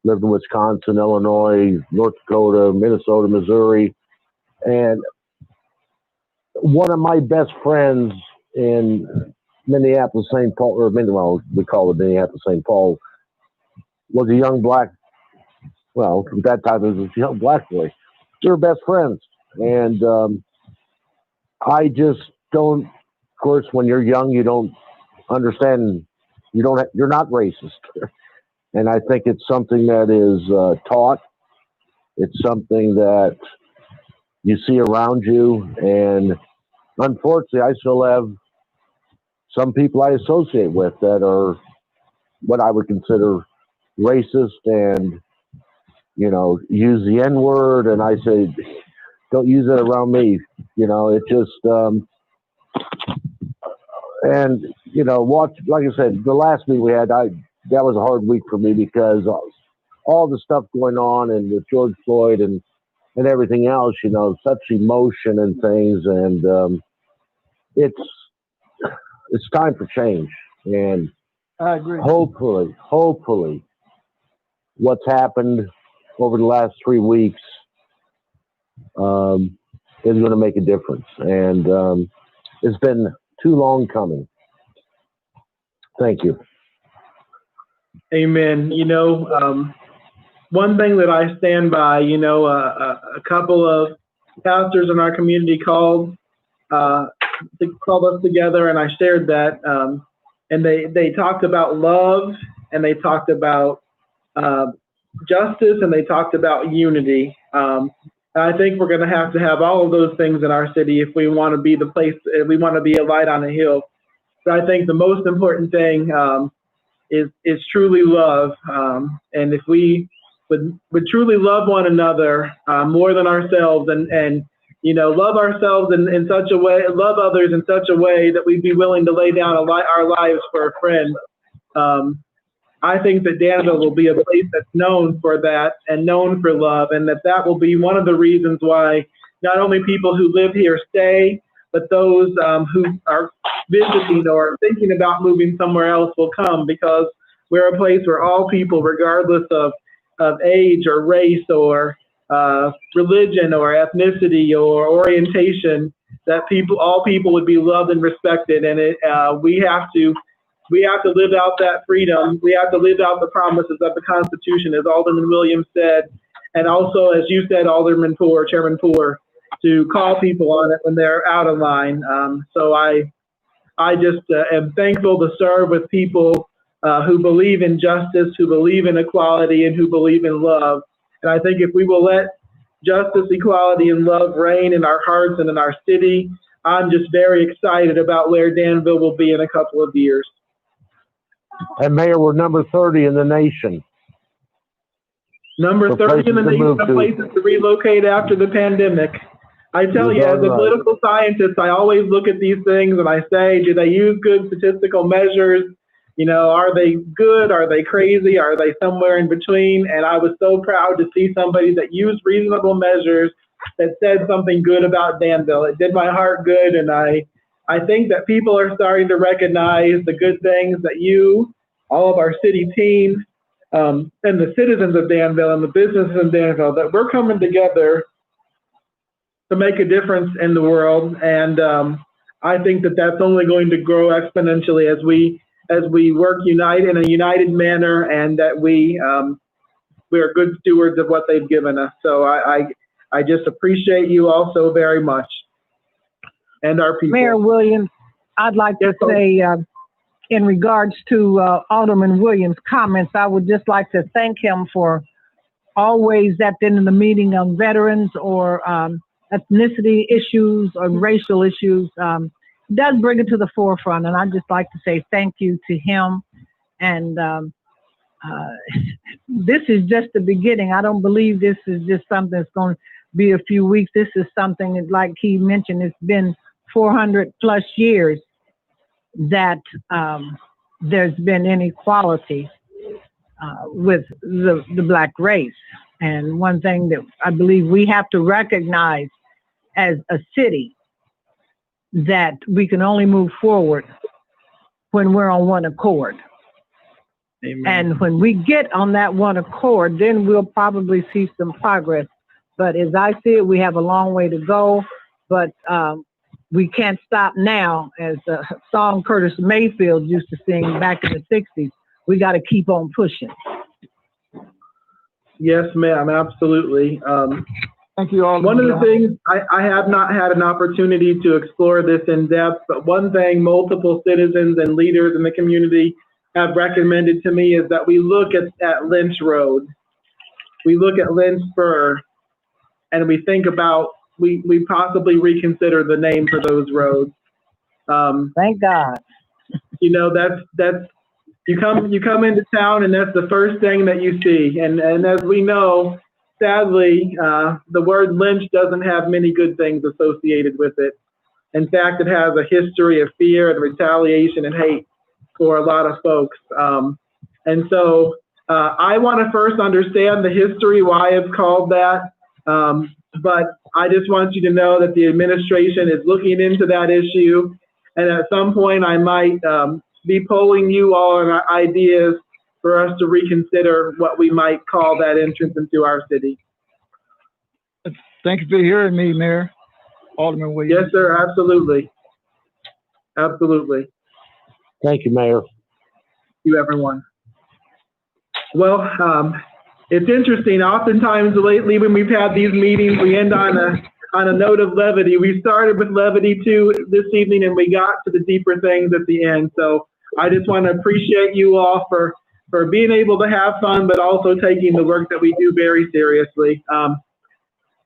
Lived in Wisconsin, Illinois, North Dakota, Minnesota, Missouri. And one of my best friends in Minneapolis, St. Paul, or well, we call it Minneapolis, St. Paul, was a young black, well, at that time it was a young black boy. We were best friends. And I just don't, of course, when you're young, you don't understand, you're not racist. And I think it's something that is taught. It's something that you see around you. And unfortunately, I still have some people I associate with that are what I would consider racist and, you know, use the N-word, and I say, don't use it around me. You know, it just, and, you know, like I said, the last meeting we had, that was a hard week for me because all the stuff going on and with George Floyd and everything else, you know, such emotion and things. And it's time for change. And I agree. Hopefully, what's happened over the last 3 weeks is going to make a difference. And it's been too long coming. Thank you. Amen. You know, one thing that I stand by, you know, a couple of pastors in our community called us together, and I shared that, and they talked about love, and they talked about justice, and they talked about unity. And I think we're going to have all of those things in our city if we want to be the place, if we want to be a light on a hill. But I think the most important thing is truly love. And if we would truly love one another more than ourselves, and you know, love ourselves in such a way, love others in such a way that we'd be willing to lay down our lives for a friend. I think that Danville will be a place that's known for that and known for love, and that will be one of the reasons why not only people who live here stay, but those who are visiting or thinking about moving somewhere else will come, because we're a place where all people, regardless of age or race or religion or ethnicity or orientation, that all people would be loved and respected. And we have to live out that freedom. We have to live out the promises of the Constitution, as Alderman Williams said, and also, as you said, Chairman Poore, to call people on it when they're out of line. So I just am thankful to serve with people who believe in justice, who believe in equality, and who believe in love. And I think if we will let justice, equality, and love reign in our hearts and in our city, I'm just very excited about where Danville will be in a couple of years. And Mayor, we're number 30 in the nation. Number 30 in the nation of places to relocate after the pandemic. I tell you, as a political scientist, I always look at these things and I say, do they use good statistical measures? You know, are they good? Are they crazy? Are they somewhere in between? And I was so proud to see somebody that used reasonable measures that said something good about Danville. It did my heart good, and I think that people are starting to recognize the good things that all of our city team, and the citizens of Danville and the businesses in Danville, that we're coming together to make a difference in the world. And I think that that's only going to grow exponentially as we work in a united manner, and that we are good stewards of what they've given us. So I just appreciate you all so very much, and our people. Mayor Williams, I'd like to say, in regards to Alderman Williams' comments, I would just like to thank him for always at the end of the meeting on veterans or ethnicity issues or racial issues. Does bring it to the forefront, and I'd just like to say thank you to him. And this is just the beginning. I don't believe this is just something that's going to be a few weeks. This is something, like he mentioned, it's been 400 plus years that there's been inequality with the Black race. And one thing that I believe we have to recognize as a city, that we can only move forward when we're on one accord. Amen. And when we get on that one accord, then we'll probably see some progress. But as I see it, we have a long way to go, but we can't stop now. As a song Curtis Mayfield used to sing back in the 60s, we got to keep on pushing. Yes, ma'am, absolutely. Thank you all. One of the things, I have not had an opportunity to explore this in depth, but one thing multiple citizens and leaders in the community have recommended to me is that we look at Lynch Road. We look at Lynch Spur, and we think about, we possibly reconsider the name for those roads. Thank God. you know, that's you come into town and that's the first thing that you see. And as we know, sadly, the word lynch doesn't have many good things associated with it. In fact, it has a history of fear and retaliation and hate for a lot of folks. And so I want to first understand the history, why it's called that. But I just want you to know that the administration is looking into that issue. And at some point, I might be polling you all on ideas for us to reconsider what we might call that entrance into our city. Thank you for hearing me, Mayor. Alderman Williams. Yes, sir. Absolutely. Absolutely. Thank you, Mayor. You, everyone. Well, it's interesting. Oftentimes lately when we've had these meetings, we end on a note of levity. We started with levity too this evening, and we got to the deeper things at the end. So I just want to appreciate you all for being able to have fun, but also taking the work that we do very seriously.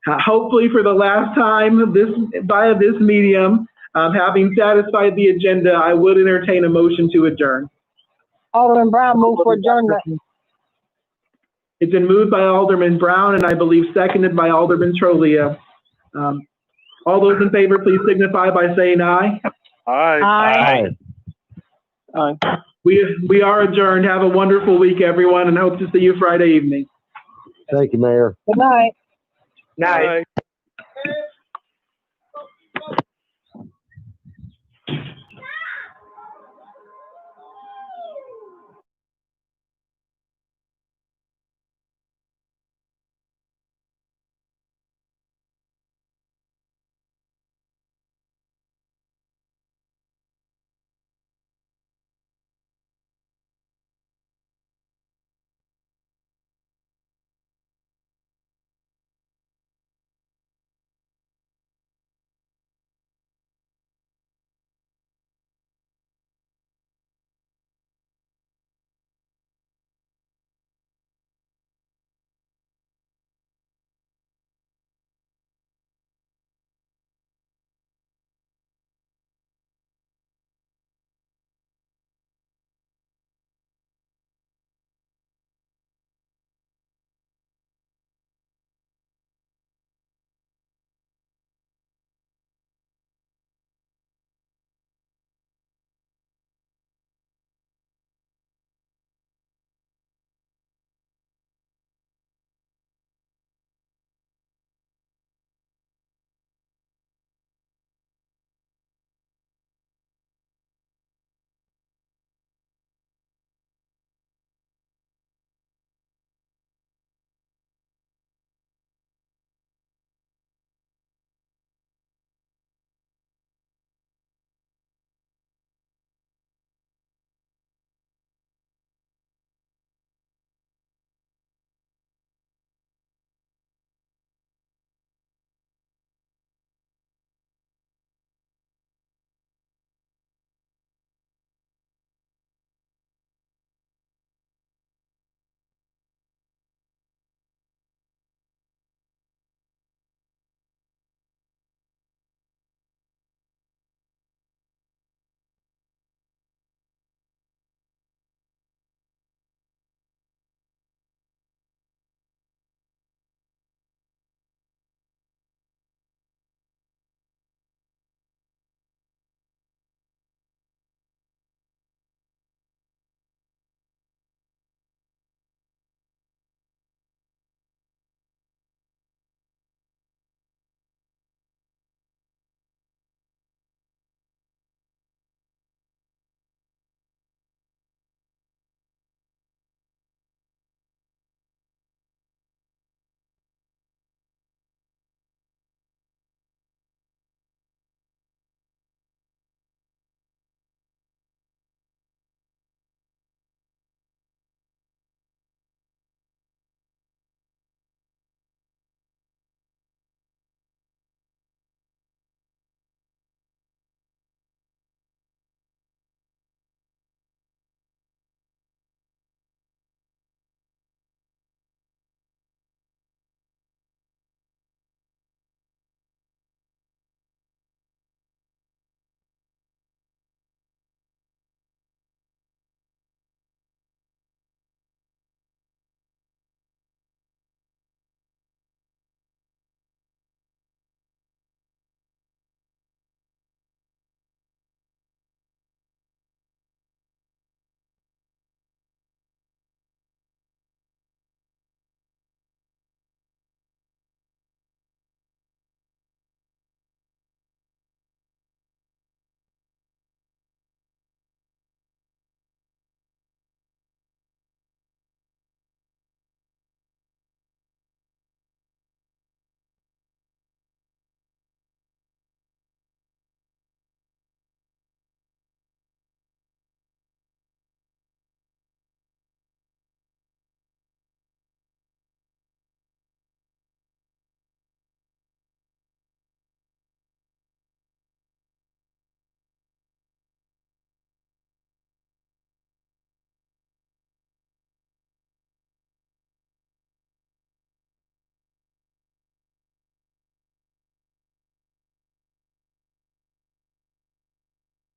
Hopefully for the last time via this medium, having satisfied the agenda, I would entertain a motion to adjourn. Alderman Brown, move for adjournment. It's been moved by Alderman Brown and I believe seconded by Alderman Trolio. All those in favor, please signify by saying aye. Aye. Aye. We are adjourned. Have a wonderful week, everyone, and hope to see you Friday evening. Thank you, Mayor. Good night. Night.